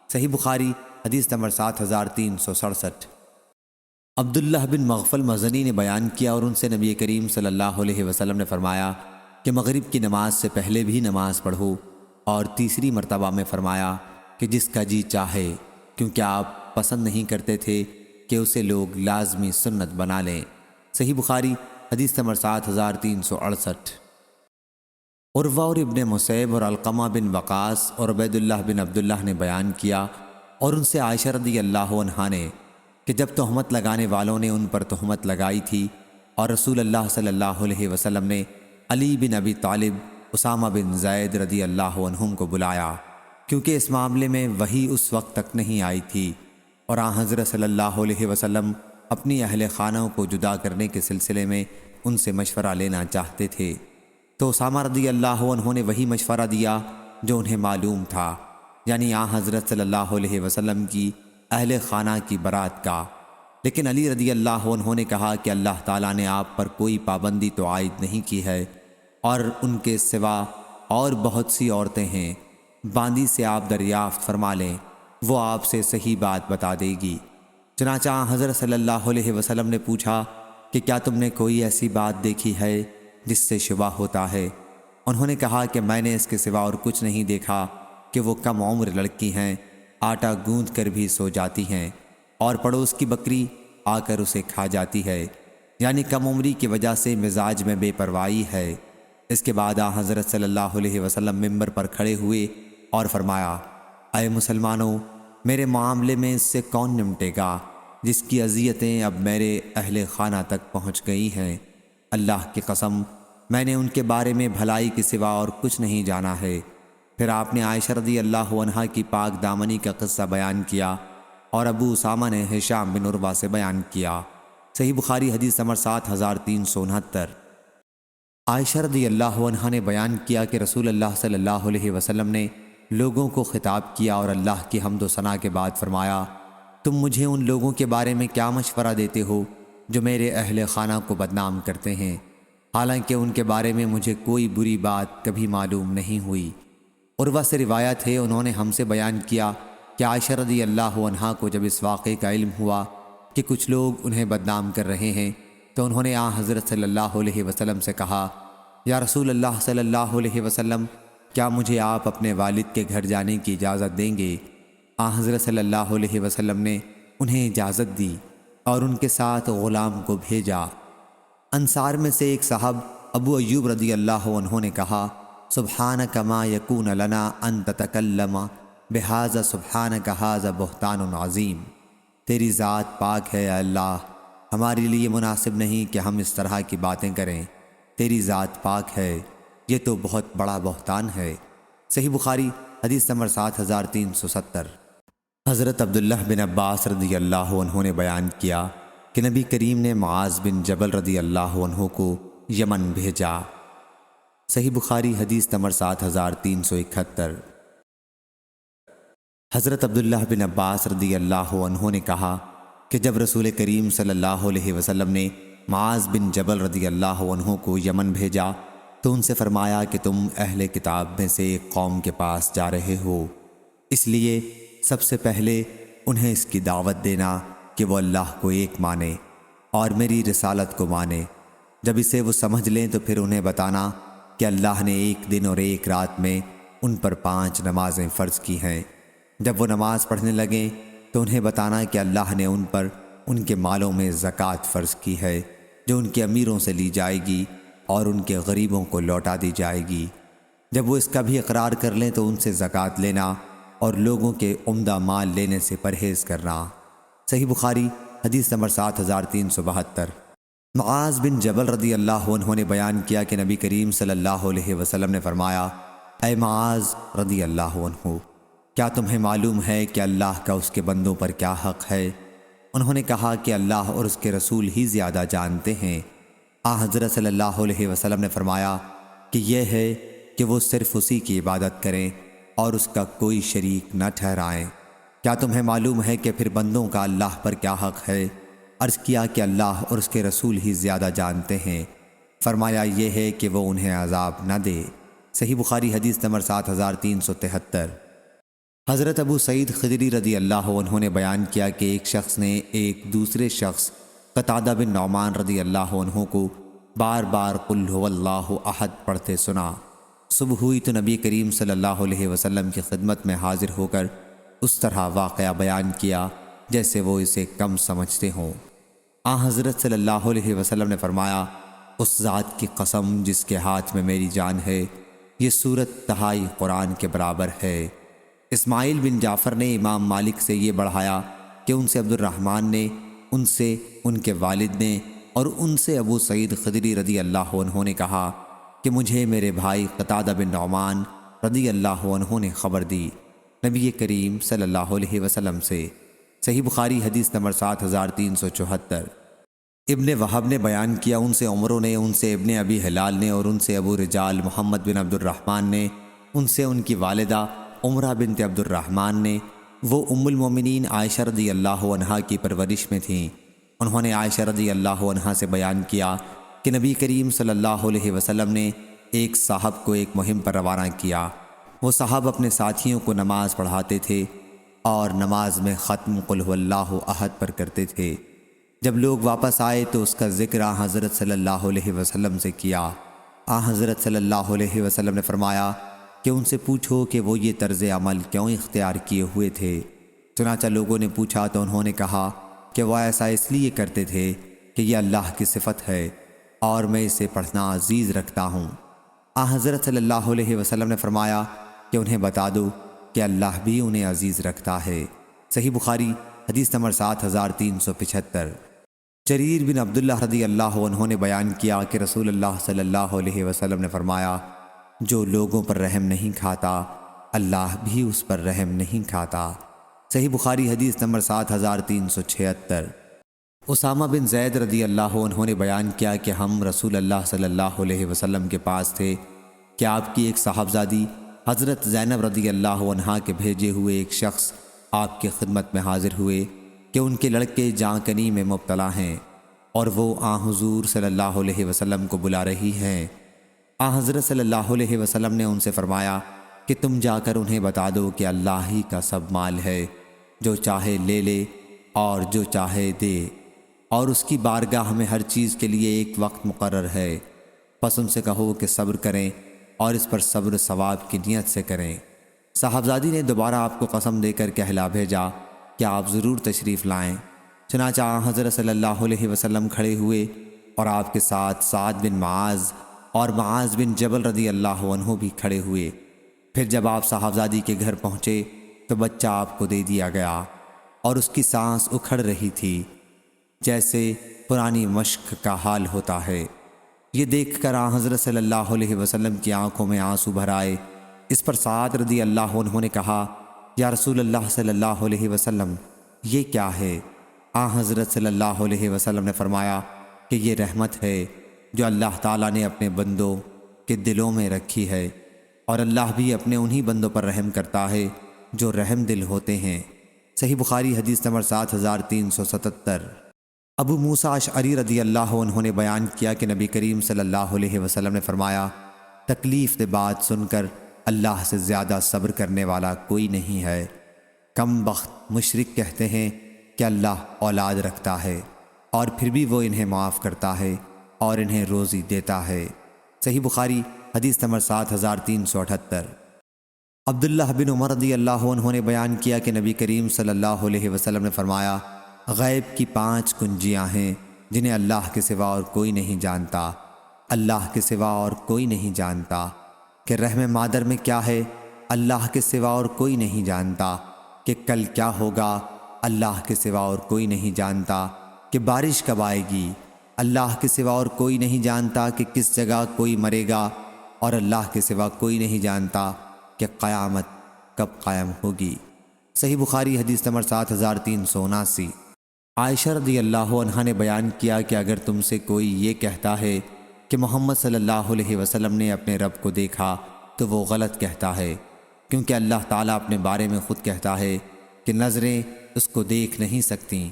A: صحیح بخاری حدیث نمبر 7367۔ عبداللہ بن مغفل مزنی نے بیان کیا اور ان سے نبی کریم صلی اللہ علیہ وسلم نے فرمایا کہ مغرب کی نماز سے پہلے بھی نماز پڑھو، اور تیسری مرتبہ میں فرمایا کہ جس کا جی چاہے، کیونکہ آپ پسند نہیں کرتے تھے کہ اسے لوگ لازمی سنت بنا لیں۔ صحیح بخاری حدیث نمبر 7368۔ عروہ اور ابن مسیب اور علقمہ بن وقاص اور عبید اللہ بن عبداللہ نے بیان کیا اور ان سے عائشہ رضی اللہ عنہا نے کہ جب تہمت لگانے والوں نے ان پر تہمت لگائی تھی اور رسول اللہ صلی اللہ علیہ وسلم نے علی بن ابی طالب، اسامہ بن زید رضی اللہ عنہم کو بلایا، کیونکہ اس معاملے میں وحی اس وقت تک نہیں آئی تھی، اور آن حضرت صلی اللہ علیہ وسلم اپنی اہل خانہ کو جدا کرنے کے سلسلے میں ان سے مشورہ لینا چاہتے تھے، تو اسامہ رضی اللہ عنہ نے وہی مشورہ دیا جو انہیں معلوم تھا، یعنی آن حضرت صلی اللہ علیہ وسلم کی اہل خانہ کی برات کا۔ لیکن علی رضی اللہ عنہ نے کہا کہ اللہ تعالیٰ نے آپ پر کوئی پابندی تو عائد نہیں کی ہے، اور ان کے سوا اور بہت سی عورتیں ہیں، باندی سے آپ دریافت فرما لیں، وہ آپ سے صحیح بات بتا دے گی۔ چنانچہ حضرت صلی اللہ علیہ وسلم نے پوچھا کہ کیا تم نے کوئی ایسی بات دیکھی ہے جس سے شبہ ہوتا ہے؟ انہوں نے کہا کہ میں نے اس کے سوا اور کچھ نہیں دیکھا کہ وہ کم عمر لڑکی ہیں، آٹا گوندھ کر بھی سو جاتی ہیں، اور پڑوس کی بکری آ کر اسے کھا جاتی ہے، یعنی کم عمری کی وجہ سے مزاج میں بے پرواہی ہے۔ اس کے بعد حضرت صلی اللہ علیہ وسلم ممبر پر کھڑے ہوئے اور فرمایا، اے مسلمانوں، میرے معاملے میں اس سے کون نمٹے گا جس کی اذیتیں اب میرے اہل خانہ تک پہنچ گئی ہیں؟ اللہ کی قسم، میں نے ان کے بارے میں بھلائی کے سوا اور کچھ نہیں جانا ہے۔ پھر آپ نے عائشہ رضی اللہ عنہا کی پاک دامنی کا قصہ بیان کیا، اور ابو اسامہ نے ہشام بن عروہ سے بیان کیا۔ صحیح بخاری حدیث نمبر 7369۔ عائشہ رضی اللہ عنہا نے بیان کیا کہ رسول اللہ صلی اللہ علیہ وسلم نے لوگوں کو خطاب کیا اور اللہ کی حمد و ثنا کے بعد فرمایا، تم مجھے ان لوگوں کے بارے میں کیا مشورہ دیتے ہو جو میرے اہل خانہ کو بدنام کرتے ہیں، حالانکہ ان کے بارے میں مجھے کوئی بری بات کبھی معلوم نہیں ہوئی۔ عروہ سے روایت ہے، انہوں نے ہم سے بیان کیا کہ عائشہ رضی اللہ عنہا کو جب اس واقعے کا علم ہوا کہ کچھ لوگ انہیں بدنام کر رہے ہیں، تو انہوں نے حضرت صلی اللہ علیہ وسلم سے کہا، یا رسول اللہ صلی اللہ علیہ وسلم، کیا مجھے آپ اپنے والد کے گھر جانے کی اجازت دیں گے؟ حضرت صلی اللہ علیہ وسلم نے انہیں اجازت دی اور ان کے ساتھ غلام کو بھیجا۔ انصار میں سے ایک صاحب ابو ایوب رضی اللہ عنہ نے کہا، سبحانک ما یکون لنا ان تتکلم بہذا سبحانک ھذا بہتان عظیم، تیری ذات پاک ہے اے اللہ، ہمارے لیے مناسب نہیں کہ ہم اس طرح کی باتیں کریں، تیری ذات پاک ہے، یہ تو بہت بڑا بہتان ہے۔ صحیح بخاری حدیث نمبر 7370۔ حضرت عبداللہ بن عباس رضی اللہ عنہ نے بیان کیا کہ نبی کریم نے معاذ بن جبل رضی اللہ عنہ کو یمن بھیجا۔ صحیح بخاری حدیث نمبر 7371۔ حضرت عبداللہ بن عباس رضی اللہ عنہ نے کہا کہ جب رسول کریم صلی اللہ علیہ وسلم نے معاذ بن جبل رضی اللہ عنہ کو یمن بھیجا تو ان سے فرمایا کہ تم اہل کتاب میں سے ایک قوم کے پاس جا رہے ہو، اس لیے سب سے پہلے انہیں اس کی دعوت دینا کہ وہ اللہ کو ایک مانے اور میری رسالت کو مانے۔ جب اسے وہ سمجھ لیں تو پھر انہیں بتانا کہ اللہ نے ایک دن اور ایک رات میں ان پر 5 نمازیں فرض کی ہیں۔ جب وہ نماز پڑھنے لگیں تو انہیں بتانا کہ اللہ نے ان پر ان کے مالوں میں زکوٰۃ فرض کی ہے، جو ان کے امیروں سے لی جائے گی اور ان کے غریبوں کو لوٹا دی جائے گی۔ جب وہ اس کا بھی اقرار کر لیں تو ان سے زکوٰۃ لینا اور لوگوں کے عمدہ مال لینے سے پرہیز کرنا۔ صحیح بخاری حدیث نمبر 7372۔ معاذ بن جبل رضی اللہ عنہ نے بیان کیا کہ نبی کریم صلی اللہ علیہ وسلم نے فرمایا، اے معاذ رضی اللہ عنہ، کیا تمہیں معلوم ہے کہ اللہ کا اس کے بندوں پر کیا حق ہے؟ انہوں نے کہا کہ اللہ اور اس کے رسول ہی زیادہ جانتے ہیں۔ حضرت صلی اللہ علیہ وسلم نے فرمایا کہ یہ ہے کہ وہ صرف اسی کی عبادت کریں اور اس کا کوئی شریک نہ ٹھہرائیں۔ کیا تمہیں معلوم ہے کہ پھر بندوں کا اللہ پر کیا حق ہے؟ عرض کیا کہ اللہ اور اس کے رسول ہی زیادہ جانتے ہیں۔ فرمایا یہ ہے کہ وہ انہیں عذاب نہ دے۔ صحیح بخاری حدیث نمبر 7373۔ حضرت ابو سعید خدری رضی اللہ عنہ نے بیان کیا کہ ایک شخص نے ایک دوسرے شخص قتادہ بن نعمان رضی اللہ عنہ کو بار بار قل هو اللہ احد پڑھتے سنا۔ صبح ہوئی تو نبی کریم صلی اللہ علیہ وسلم کی خدمت میں حاضر ہو کر اس طرح واقعہ بیان کیا جیسے وہ اسے کم سمجھتے ہوں۔ حضرت صلی اللہ علیہ وسلم نے فرمایا، اس ذات کی قسم جس کے ہاتھ میں میری جان ہے، یہ سورت تہائی قرآن کے برابر ہے۔ اسماعیل بن جعفر نے امام مالک سے یہ بڑھایا کہ ان سے عبد الرحمن نے، ان سے ان کے والد نے اور ان سے ابو سعید خدری رضی اللہ عنہ نے کہا کہ مجھے میرے بھائی قتادہ بن نعمان رضی اللہ عنہ نے خبر دی نبی کریم صلی اللہ علیہ وسلم سے۔ صحیح بخاری حدیث نمبر 7374۔ ابن وہب نے بیان کیا، ان سے عمرو نے، ان سے ابن ابی ہلال نے اور ان سے ابو رجال محمد بن عبد الرحمن نے، ان سے ان کی والدہ عمرہ بنت عبد الرحمن نے، وہ ام المومنین عائشہ رضی اللہ عنہا کی پرورش میں تھیں۔ انہوں نے عائشہ رضی اللہ عنہا سے بیان کیا کہ نبی کریم صلی اللہ علیہ وسلم نے ایک صاحب کو ایک مہم پر روانہ کیا۔ وہ صاحب اپنے ساتھیوں کو نماز پڑھاتے تھے اور نماز میں ختم قل هو اللہ احد پر کرتے تھے۔ جب لوگ واپس آئے تو اس کا ذکر حضرت صلی اللہ علیہ وسلم سے کیا۔ حضرت صلی اللہ علیہ وسلم نے فرمایا کہ ان سے پوچھو کہ وہ یہ طرز عمل کیوں اختیار کیے ہوئے تھے۔ چنانچہ لوگوں نے پوچھا تو انہوں نے کہا کہ وہ ایسا اس لیے کرتے تھے کہ یہ اللہ کی صفت ہے اور میں اسے پڑھنا عزیز رکھتا ہوں۔ حضرت صلی اللہ علیہ وسلم نے فرمایا کہ انہیں بتا دو کہ اللہ بھی انہیں عزیز رکھتا ہے۔ صحیح بخاری حدیث نمبر 7375۔ جریر بن عبداللہ رضی اللہ عنہ نے بیان کیا کہ رسول اللہ صلی اللہ علیہ وسلم نے فرمایا، جو لوگوں پر رحم نہیں کھاتا اللہ بھی اس پر رحم نہیں کھاتا۔ صحیح بخاری حدیث نمبر 7376۔ اسامہ بن زید رضی اللہ عنہ نے بیان کیا کہ ہم رسول اللہ صلی اللہ علیہ وسلم کے پاس تھے کہ آپ کی ایک صاحبزادی حضرت زینب رضی اللہ عنہا کے بھیجے ہوئے ایک شخص آپ کی خدمت میں حاضر ہوئے کہ ان کے لڑکے جاں کنی میں مبتلا ہیں اور وہ حضور صلی اللہ علیہ وسلم کو بلا رہی ہیں۔ حضرت صلی اللہ علیہ وسلم نے ان سے فرمایا کہ تم جا کر انہیں بتا دو کہ اللہ ہی کا سب مال ہے، جو چاہے لے لے اور جو چاہے دے، اور اس کی بارگاہ میں ہر چیز کے لیے ایک وقت مقرر ہے۔ پس ان سے کہو کہ صبر کریں اور اس پر صبر ثواب کی نیت سے کریں۔ صاحبزادی نے دوبارہ آپ کو قسم دے کر کہلا بھیجا کہ آپ ضرور تشریف لائیں۔ چنانچہ حضرت صلی اللہ علیہ وسلم کھڑے ہوئے اور آپ کے ساتھ سعد بن معاذ اور معاذ بن جبل رضی اللہ عنہ بھی کھڑے ہوئے۔ پھر جب آپ صاحبزادی کے گھر پہنچے تو بچہ آپ کو دے دیا گیا اور اس کی سانس اکھڑ رہی تھی جیسے پرانی مشق کا حال ہوتا ہے۔ یہ دیکھ کر حضرت صلی اللہ علیہ وسلم کی آنکھوں میں آنسو بھر آئے۔ اس پر سعد رضی اللہ عنہ نے کہا، یا رسول اللہ صلی اللہ علیہ وسلم یہ کیا ہے؟ حضرت صلی اللہ علیہ وسلم نے فرمایا کہ یہ رحمت ہے جو اللہ تعالیٰ نے اپنے بندوں کے دلوں میں رکھی ہے، اور اللہ بھی اپنے انہی بندوں پر رحم کرتا ہے جو رحم دل ہوتے ہیں۔ صحیح بخاری حدیث نمبر 7377۔ ابو موسیٰ اشعری رضی اللہ عنہ نے بیان کیا کہ نبی کریم صلی اللہ علیہ وسلم نے فرمایا، تکلیف دہ بات سن کر اللہ سے زیادہ صبر کرنے والا کوئی نہیں ہے۔ کم بخت مشرک کہتے ہیں کہ اللہ اولاد رکھتا ہے اور پھر بھی وہ انہیں معاف کرتا ہے اور انہیں روزی دیتا ہے۔ صحیح بخاری حدیث نمبر 7378۔ عبداللہ بن عمر رضی اللہ عنہ نے بیان کیا کہ نبی کریم صلی اللہ علیہ وسلم نے فرمایا، غیب کی 5 کنجیاں ہیں جنہیں اللہ کے سوا اور کوئی نہیں جانتا، اللہ کے سوا اور کوئی نہیں جانتا۔ کہ رحم مادر میں کیا ہے اللہ کے سوا اور کوئی نہیں جانتا، کہ کل کیا ہوگا اللہ کے سوا اور کوئی نہیں جانتا، کہ بارش کب آئے گی اللہ کے سوا اور کوئی نہیں جانتا، کہ کس جگہ کوئی مرے گا اور اللہ کے سوا کوئی نہیں جانتا، کہ قیامت کب قائم ہوگی۔ صحیح بخاری حدیث نمبر 7379۔ عائشہ رضی اللہ عنہا نے بیان کیا کہ اگر تم سے کوئی یہ کہتا ہے کہ محمد صلی اللہ علیہ وسلم نے اپنے رب کو دیکھا تو وہ غلط کہتا ہے، کیونکہ اللہ تعالیٰ اپنے بارے میں خود کہتا ہے کہ نظریں اس کو دیکھ نہیں سکتیں،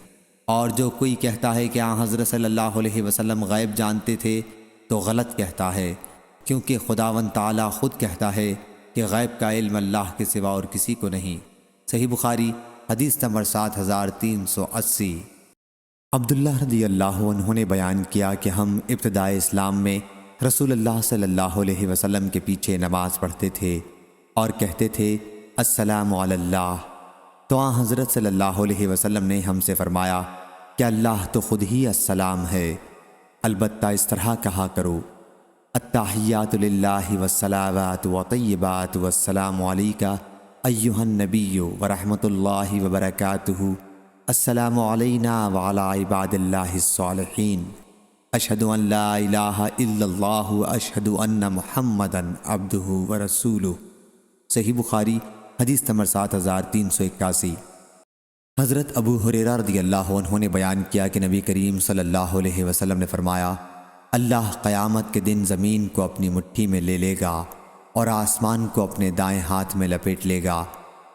A: اور جو کوئی کہتا ہے کہ حضرت صلی اللہ علیہ وسلم غیب جانتے تھے تو غلط کہتا ہے، کیونکہ خداوند تعالیٰ خود کہتا ہے کہ غیب کا علم اللہ کے سوا اور کسی کو نہیں۔ صحیح بخاری حدیث نمبر 7380۔ عبداللہ رضی اللہ عنہ نے بیان کیا کہ ہم ابتدائے اسلام میں رسول اللہ صلی اللہ علیہ وسلم کے پیچھے نماز پڑھتے تھے اور کہتے تھے السلام علی اللہ، تو آن حضرت صلی اللہ علیہ وسلم نے ہم سے فرمایا کہ اللہ تو خود ہی السلام ہے، البتہ اس طرح کہا کرو التحیات للہ والصلاوات وطیبات والسلام علیکہ ایہا النبی ورحمۃ اللہ وبرکاتہ، السلام علینا وعلی عباد اللہ الصالحین، اشہد ان لا الہ الا اللہ اشہد ان محمدا عبدہ ورسولہ۔ صحیح بخاری حدیث نمبر 7381۔ حضرت ابو ہریرہ رضی اللہ عنہ نے بیان کیا کہ نبی کریم صلی اللہ علیہ وسلم نے فرمایا اللہ قیامت کے دن زمین کو اپنی مٹھی میں لے لے گا اور آسمان کو اپنے دائیں ہاتھ میں لپیٹ لے گا،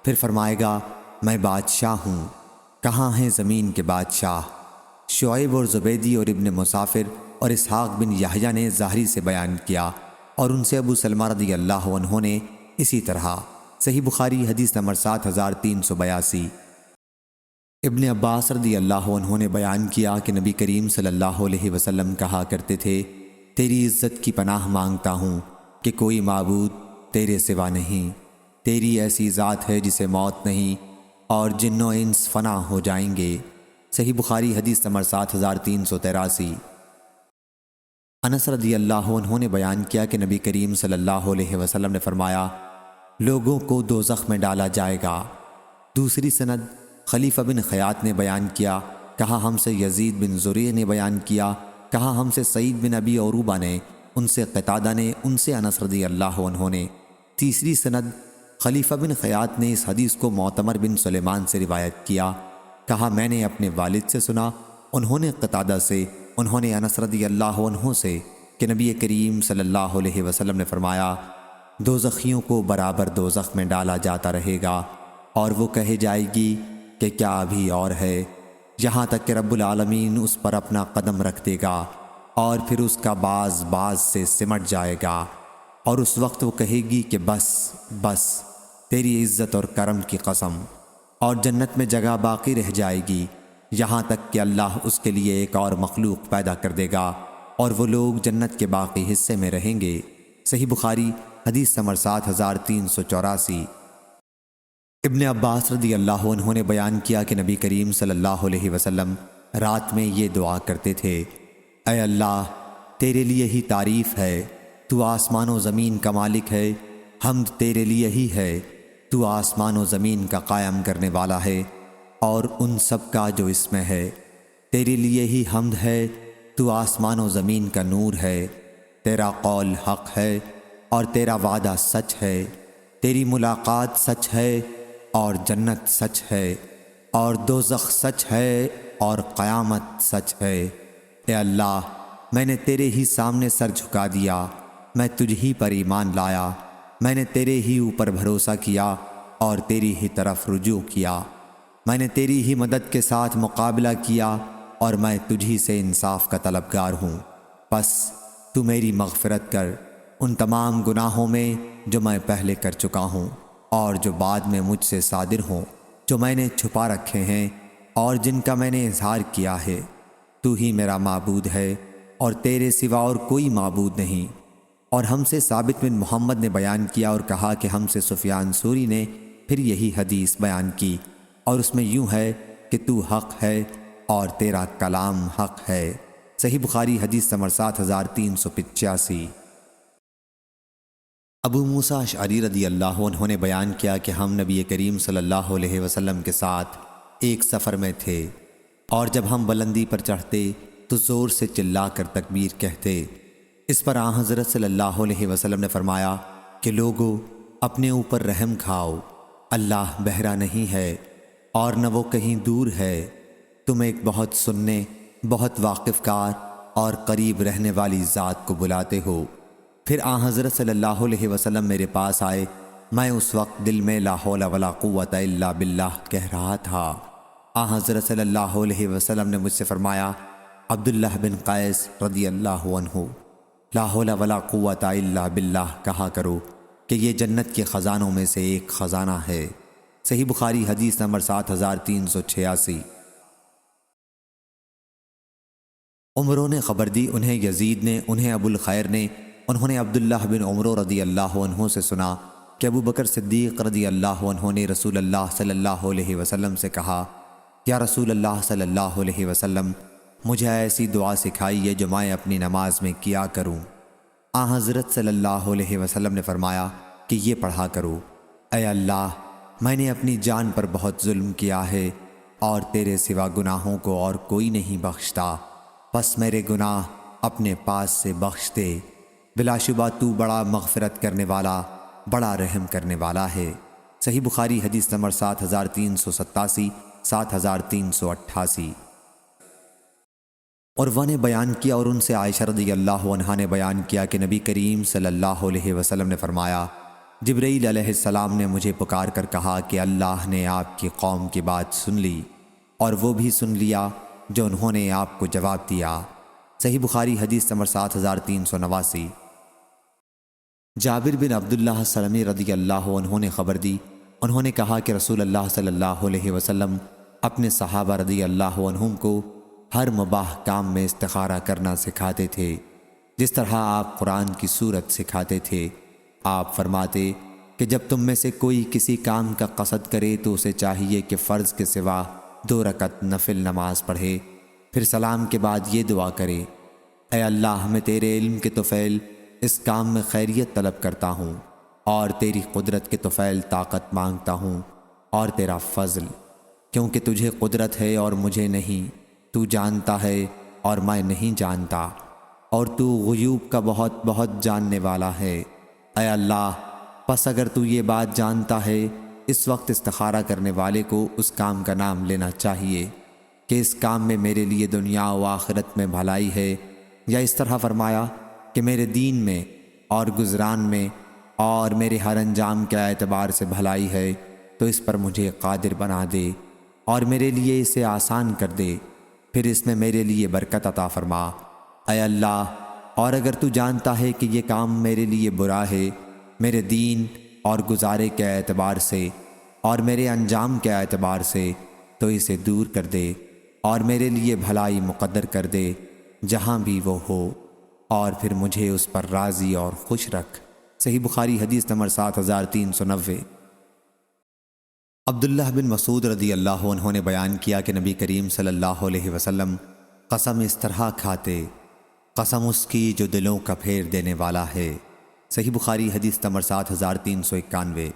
A: پھر فرمائے گا میں بادشاہ ہوں، کہاں ہیں زمین کے بادشاہ؟ شعیب اور زبیدی اور ابن مسافر اور اسحاق بن یحییٰ نے ظاہری سے بیان کیا اور ان سے ابو سلمہ رضی اللہ عنہ نے اسی طرح۔ صحیح بخاری حدیث نمبر 7382۔ ابن عباس رضی اللہ عنہ نے بیان کیا کہ نبی کریم صلی اللہ علیہ وسلم کہا کرتے تھے تیری عزت کی پناہ مانگتا ہوں کہ کوئی معبود تیرے سوا نہیں، تیری ایسی ذات ہے جسے موت نہیں اور جن و انس فنا ہو جائیں گے۔ صحیح بخاری حدیث نمبر 7383۔ انس رضی اللہ عنہ نے بیان کیا کہ نبی کریم صلی اللہ علیہ وسلم نے فرمایا لوگوں کو دوزخ میں ڈالا جائے گا۔ دوسری سند خلیفہ بن خیاط نے بیان کیا، کہا ہم سے یزید بن زریع نے بیان کیا، کہا ہم سے سعید بن ابی عروبہ نے، ان سے قتادہ نے، ان سے انس رضی اللہ عنہ نے۔ تیسری سند خلیفہ بن خیاط نے اس حدیث کو معتمر بن سلیمان سے روایت کیا، کہا میں نے اپنے والد سے سنا، انہوں نے قتادہ سے، انہوں نے انس رضی اللہ عنہ سے کہ نبی کریم صلی اللہ علیہ وسلم نے فرمایا دوزخیوں کو برابر دوزخ میں ڈالا جاتا رہے گا اور وہ کہے جائے گی کہ کیا ابھی اور ہے، یہاں تک کہ رب العالمین اس پر اپنا قدم رکھ دے گا اور پھر اس کا باز سے سمٹ جائے گا، اور اس وقت وہ کہے گی کہ بس بس تیری عزت اور کرم کی قسم، اور جنت میں جگہ باقی رہ جائے گی یہاں تک کہ اللہ اس کے لیے ایک اور مخلوق پیدا کر دے گا اور وہ لوگ جنت کے باقی حصے میں رہیں گے۔ صحیح بخاری حدیث نمبر 7384۔ ابن عباس رضی اللہ عنہ نے بیان کیا کہ نبی کریم صلی اللہ علیہ وسلم رات میں یہ دعا کرتے تھے اے اللہ تیرے لیے ہی تعریف ہے، تو آسمان و زمین کا مالک ہے، حمد تیرے لیے ہی ہے، تو آسمان و زمین کا قائم کرنے والا ہے اور ان سب کا جو اس میں ہے، تیرے لیے ہی حمد ہے، تو آسمان و زمین کا نور ہے، تیرا قول حق ہے اور تیرا وعدہ سچ ہے، تیری ملاقات سچ ہے اور جنت سچ ہے اور دوزخ سچ ہے اور قیامت سچ ہے۔ اے اللہ میں نے تیرے ہی سامنے سر جھکا دیا، میں تجھ ہی پر ایمان لایا، میں نے تیرے ہی اوپر بھروسہ کیا اور تیری ہی طرف رجوع کیا، میں نے تیری ہی مدد کے ساتھ مقابلہ کیا اور میں تجھی سے انصاف کا طلبگار ہوں، بس تو میری مغفرت کر ان تمام گناہوں میں جو میں پہلے کر چکا ہوں اور جو بعد میں مجھ سے صادر ہوں، جو میں نے چھپا رکھے ہیں اور جن کا میں نے اظہار کیا ہے۔ تو ہی میرا معبود ہے اور تیرے سوا اور کوئی معبود نہیں۔ اور ہم سے ثابت بن محمد نے بیان کیا اور کہا کہ ہم سے سفیان ثوری نے پھر یہی حدیث بیان کی اور اس میں یوں ہے کہ تو حق ہے اور تیرا کلام حق ہے۔ صحیح بخاری حدیث نمبر 7385۔ ابو موسیٰ اشعری رضی اللہ عنہ نے بیان کیا کہ ہم نبی کریم صلی اللہ علیہ وسلم کے ساتھ ایک سفر میں تھے اور جب ہم بلندی پر چڑھتے تو زور سے چلا کر تکبیر کہتے۔ اس پر آن حضرت صلی اللہ علیہ وسلم نے فرمایا کہ لوگو اپنے اوپر رحم کھاؤ، اللہ بہرا نہیں ہے اور نہ وہ کہیں دور ہے، تم ایک بہت سننے، بہت واقف کار اور قریب رہنے والی ذات کو بلاتے ہو۔ پھر آن حضرت صلی اللہ علیہ وسلم میرے پاس آئے، میں اس وقت دل میں لا حول ولا قوت الا باللہ کہہ رہا تھا۔ آن حضرت صلی اللہ علیہ وسلم نے مجھ سے فرمایا عبداللہ بن قیس رضی اللہ عنہ لا حول ولا قوت الا باللہ کہا کرو کہ یہ جنت کے خزانوں میں سے ایک خزانہ ہے۔ صحیح بخاری حدیث نمبر 7386۔ عمروں نے خبر دی، انہیں یزید نے، انہیں ابو الخیر نے، انہوں نے عبداللہ بن عمرو رضی اللہ عنہ سے سنا کہ ابو بکر صدیق رضی اللہ عنہ نے رسول اللہ صلی اللہ علیہ وسلم سے کہا، یا رسول اللہ صلی اللہ علیہ وسلم، مجھے ایسی دعا سکھائیے جو میں اپنی نماز میں کیا کروں۔ حضرت صلی اللہ علیہ وسلم نے فرمایا کہ یہ پڑھا کرو، اے اللہ، میں نے اپنی جان پر بہت ظلم کیا ہے اور تیرے سوا گناہوں کو اور کوئی نہیں بخشتا، پس میرے گناہ اپنے پاس سے بخش دے، بلا شبہ تو بڑا مغفرت کرنے والا، بڑا رحم کرنے والا ہے۔ صحیح بخاری حدیث نمبر 7387، 7388۔ عروہ نے بیان کیا اور ان سے عائشہ رضی اللہ عنہا نے بیان کیا کہ نبی کریم صلی اللہ علیہ وسلم نے فرمایا، جبرائیل علیہ السلام نے مجھے پکار کر کہا کہ اللہ نے آپ کی قوم کی بات سن لی اور وہ بھی سن لیا جو انہوں نے آپ کو جواب دیا۔ صحیح بخاری حدیث نمبر 7389۔ جابر بن عبداللہ سلمی رضی اللہ عنہ نے خبر دی، انہوں نے کہا کہ رسول اللہ صلی اللہ علیہ وسلم اپنے صحابہ رضی اللہ عنہم کو ہر مباح کام میں استخارہ کرنا سکھاتے تھے، جس طرح آپ قرآن کی سورت سکھاتے تھے۔ آپ فرماتے کہ جب تم میں سے کوئی کسی کام کا قصد کرے تو اسے چاہیے کہ فرض کے سوا 2 رکعت نفل نماز پڑھے، پھر سلام کے بعد یہ دعا کرے، اے اللہ، میں تیرے علم کے طفیل اس کام میں خیریت طلب کرتا ہوں اور تیری قدرت کے طفیل طاقت مانگتا ہوں اور تیرا فضل، کیونکہ تجھے قدرت ہے اور مجھے نہیں، تو جانتا ہے اور میں نہیں جانتا، اور تو غیوب کا بہت بہت جاننے والا ہے۔ اے اللہ، پس اگر تو یہ بات جانتا ہے، اس وقت استخارہ کرنے والے کو اس کام کا نام لینا چاہیے کہ اس کام میں میرے لیے دنیا و آخرت میں بھلائی ہے، یا اس طرح فرمایا کہ میرے دین میں اور گزران میں اور میرے ہر انجام کے اعتبار سے بھلائی ہے، تو اس پر مجھے قادر بنا دے اور میرے لیے اسے آسان کر دے، پھر اس میں میرے لیے برکت عطا فرما۔ اے اللہ، اور اگر تو جانتا ہے کہ یہ کام میرے لیے برا ہے، میرے دین اور گزارے کے اعتبار سے اور میرے انجام کے اعتبار سے، تو اسے دور کر دے اور میرے لیے بھلائی مقدر کر دے جہاں بھی وہ ہو، اور پھر مجھے اس پر راضی اور خوش رکھ۔ صحیح بخاری حدیث نمبر 7390۔ عبداللہ بن مسعود رضی اللہ عنہ نے بیان کیا کہ نبی کریم صلی اللہ علیہ وسلم قسم اس طرح کھاتے، قسم اس کی جو دلوں کا پھیر دینے والا ہے۔ صحیح بخاری حدیث نمبر 7391۔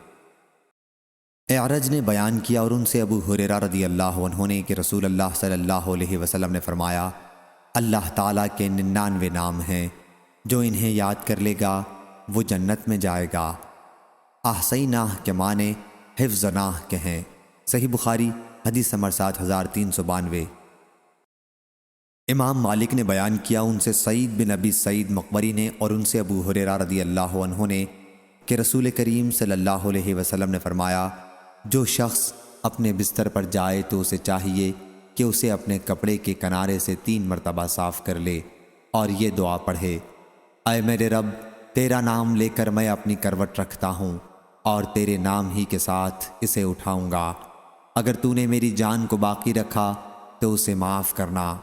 A: اعرج نے بیان کیا اور ان سے ابو ہریرہ رضی اللہ عنہ نے کہ رسول اللہ صلی اللہ علیہ وسلم نے فرمایا، اللہ تعالیٰ کے 99 نام ہیں، جو انہیں یاد کر لے گا وہ جنت میں جائے گا۔ احصیناہ کے معنی حفظ ناہ کے ہیں۔ صحیح بخاری حدیث نمبر 7392۔ امام مالک نے بیان کیا ان سے سعید بن ابی سعید مقبری نے اور ان سے ابو ہریرہ رضی اللہ عنہ نے کہ رسول کریم صلی اللہ علیہ وسلم نے فرمایا، جو شخص اپنے بستر پر جائے تو اسے چاہیے کہ اسے اپنے کپڑے کے کنارے سے 3 مرتبہ صاف کر لے اور یہ دعا پڑھے، اے میرے رب، تیرا نام لے کر میں اپنی کروٹ رکھتا ہوں اور تیرے نام ہی کے ساتھ اسے اٹھاؤں گا، اگر تو نے میری جان کو باقی رکھا تو اسے معاف کرنا،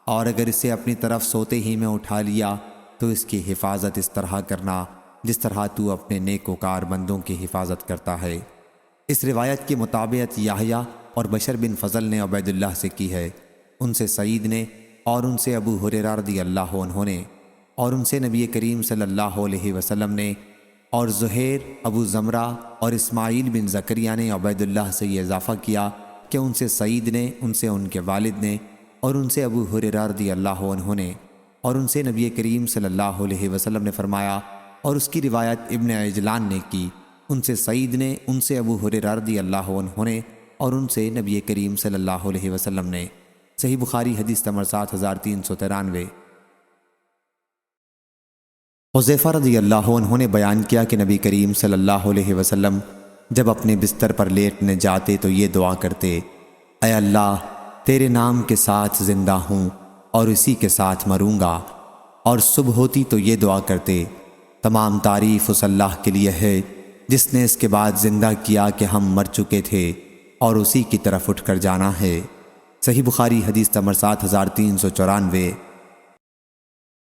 A: اور اگر اسے اپنی طرف سوتے ہی میں اٹھا لیا تو اس کی حفاظت اس طرح کرنا جس طرح تو اپنے نیکوکار بندوں کی حفاظت کرتا ہے۔ اس روایت کی مطابقت یحییٰ اور بشر بن فضل نے عبید اللہ سے کی ہے، ان سے سعید نے اور ان سے ابو ہریرہ رضی اللہ عنہ نے اور ان سے نبی کریم صلی اللہ علیہ وسلم نے، اور زہیر، ابو زمرہ اور اسماعیل بن زکریہ نے عبید اللہ سے یہ اضافہ کیا کہ ان سے سعید نے، ان سے ان کے والد نے اور ان سے ابو ہریرہ رضی اللہ عنہ نے اور ان سے نبی کریم صلی اللہ علیہ وسلم نے فرمایا، اور اس کی روایت ابن عجلان نے کی، ان سے سعید نے، ان سے ابو ہریرہ رضی اللہ عنہ نے اور ان سے نبی کریم صلی اللہ علیہ وسلم نے۔ صحیح بخاری حدیث نمبر 7393۔ حذیفہ رضی اللہ عنہ نے بیان کیا کہ نبی کریم صلی اللہ علیہ وسلم جب اپنے بستر پر لیٹنے جاتے تو یہ دعا کرتے، اے اللہ، تیرے نام کے ساتھ زندہ ہوں اور اسی کے ساتھ مروں گا، اور صبح ہوتی تو یہ دعا کرتے، تمام تعریف اس اللہ کے لیے ہے جس نے اس کے بعد زندہ کیا کہ ہم مر چکے تھے اور اسی کی طرف اٹھ کر جانا ہے۔ صحیح بخاری حدیث نمبر 7394۔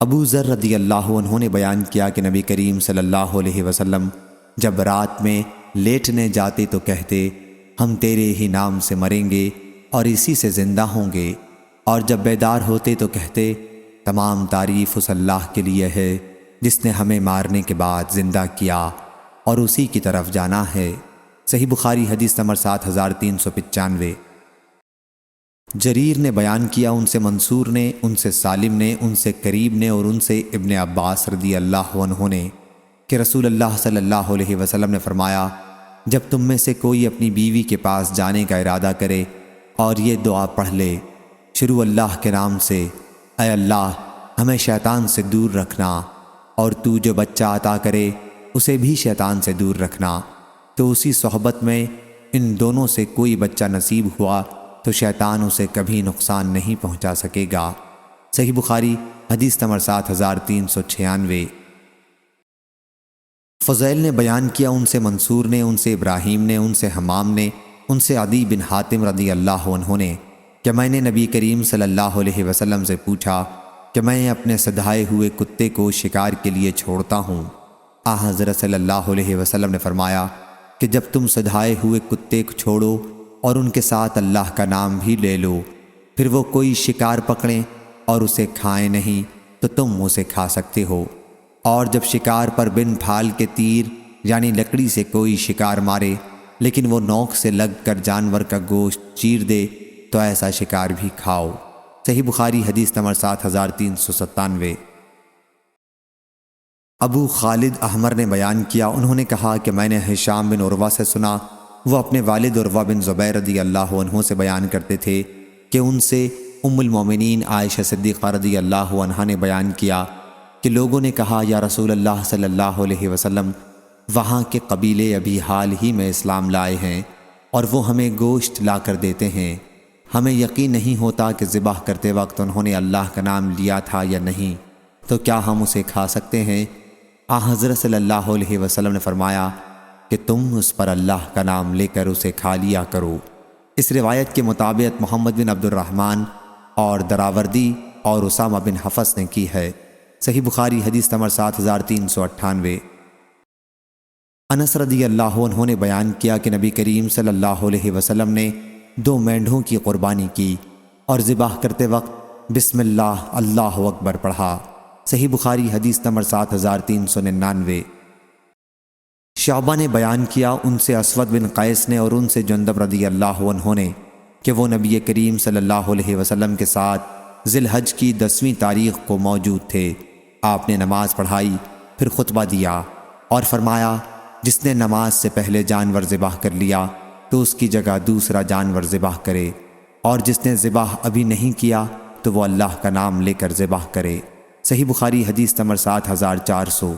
A: ابو ذر رضی اللہ عنہ نے بیان کیا کہ نبی کریم صلی اللہ علیہ وسلم جب رات میں لیٹنے جاتے تو کہتے ہم تیرے ہی نام سے مریں گے اور اسی سے زندہ ہوں گے، اور جب بیدار ہوتے تو کہتے تمام تعریف اس اللہ کے لیے ہے جس نے ہمیں مارنے کے بعد زندہ کیا اور اسی کی طرف جانا ہے۔ صحیح بخاری حدیث نمبر 7395۔ جریر نے بیان کیا، ان سے منصور نے، ان سے سالم نے، ان سے قریب نے اور ان سے ابن عباس رضی اللہ عنہ نے کہ رسول اللہ صلی اللہ علیہ وسلم نے فرمایا جب تم میں سے کوئی اپنی بیوی کے پاس جانے کا ارادہ کرے اور یہ دعا پڑھ لے، شروع اللہ کے نام سے، اے اللہ ہمیں شیطان سے دور رکھنا، اور تو جو بچہ عطا کرے اسے بھی شیطان سے دور رکھنا، تو اسی صحبت میں ان دونوں سے کوئی بچہ نصیب ہوا تو شیطان اسے کبھی نقصان نہیں پہنچا سکے گا۔ صحیح بخاری حدیث نمبر 7396۔ فضیل نے بیان کیا، ان سے منصور نے، ان سے ابراہیم نے، ان سے حمام نے، ان سے عدی بن حاتم رضی اللہ عنہ نے کہ میں نے نبی کریم صلی اللہ علیہ وسلم سے پوچھا کہ میں اپنے سدھائے ہوئے کتے کو شکار کے لیے چھوڑتا ہوں۔ حضرت صلی اللہ علیہ وسلم نے فرمایا کہ جب تم سدھائے ہوئے کتے کو چھوڑو اور ان کے ساتھ اللہ کا نام بھی لے لو، پھر وہ کوئی شکار پکڑیں اور اسے کھائیں نہیں تو تم اسے کھا سکتے ہو، اور جب شکار پر بن پھال کے تیر یعنی لکڑی سے کوئی شکار مارے لیکن وہ نوک سے لگ کر جانور کا گوشت چیر دے تو ایسا شکار بھی کھاؤ۔ صحیح بخاری حدیث نمبر 7397۔ ابو خالد احمر نے بیان کیا، انہوں نے کہا کہ میں نے ہشام بن عروہ سے سنا، وہ اپنے والد عروہ بن زبیر رضی اللہ عنہ سے بیان کرتے تھے کہ ان سے ام المومنین عائشہ صدیقہ رضی اللہ عنہا نے بیان کیا کہ لوگوں نے کہا یا رسول اللہ صلی اللہ علیہ وسلم وہاں کے قبیلے ابھی حال ہی میں اسلام لائے ہیں اور وہ ہمیں گوشت لا کر دیتے ہیں، ہمیں یقین نہیں ہوتا کہ ذبح کرتے وقت انہوں نے اللہ کا نام لیا تھا یا نہیں، تو کیا ہم اسے کھا سکتے ہیں؟ حضرت صلی اللہ علیہ وسلم نے فرمایا کہ تم اس پر اللہ کا نام لے کر اسے کھا لیا کرو۔ اس روایت کے مطابق محمد بن عبد الرحمن اور دراوردی اور اسامہ بن حفص نے کی ہے۔ صحیح بخاری حدیث نمبر 7398۔ انس رضی اللہ عنہ نے بیان کیا کہ نبی کریم صلی اللہ علیہ وسلم نے 2 مینڈھوں کی قربانی کی اور ذبح کرتے وقت بسم اللہ اللہ اکبر پڑھا۔ صحیح بخاری حدیث نمبر 7399۔ شعبہ نے بیان کیا، ان سے اسود بن قیس نے اور ان سے جندب رضی اللہ عنہ نے کہ وہ نبی کریم صلی اللہ علیہ وسلم کے ساتھ ذی الحج کی 10ویں تاریخ کو موجود تھے۔ آپ نے نماز پڑھائی، پھر خطبہ دیا اور فرمایا جس نے نماز سے پہلے جانور ذبح کر لیا تو اس کی جگہ دوسرا جانور ذبح کرے، اور جس نے ذبح ابھی نہیں کیا تو وہ اللہ کا نام لے کر ذبح کرے۔ صحیح بخاری حدیث نمبر 7400۔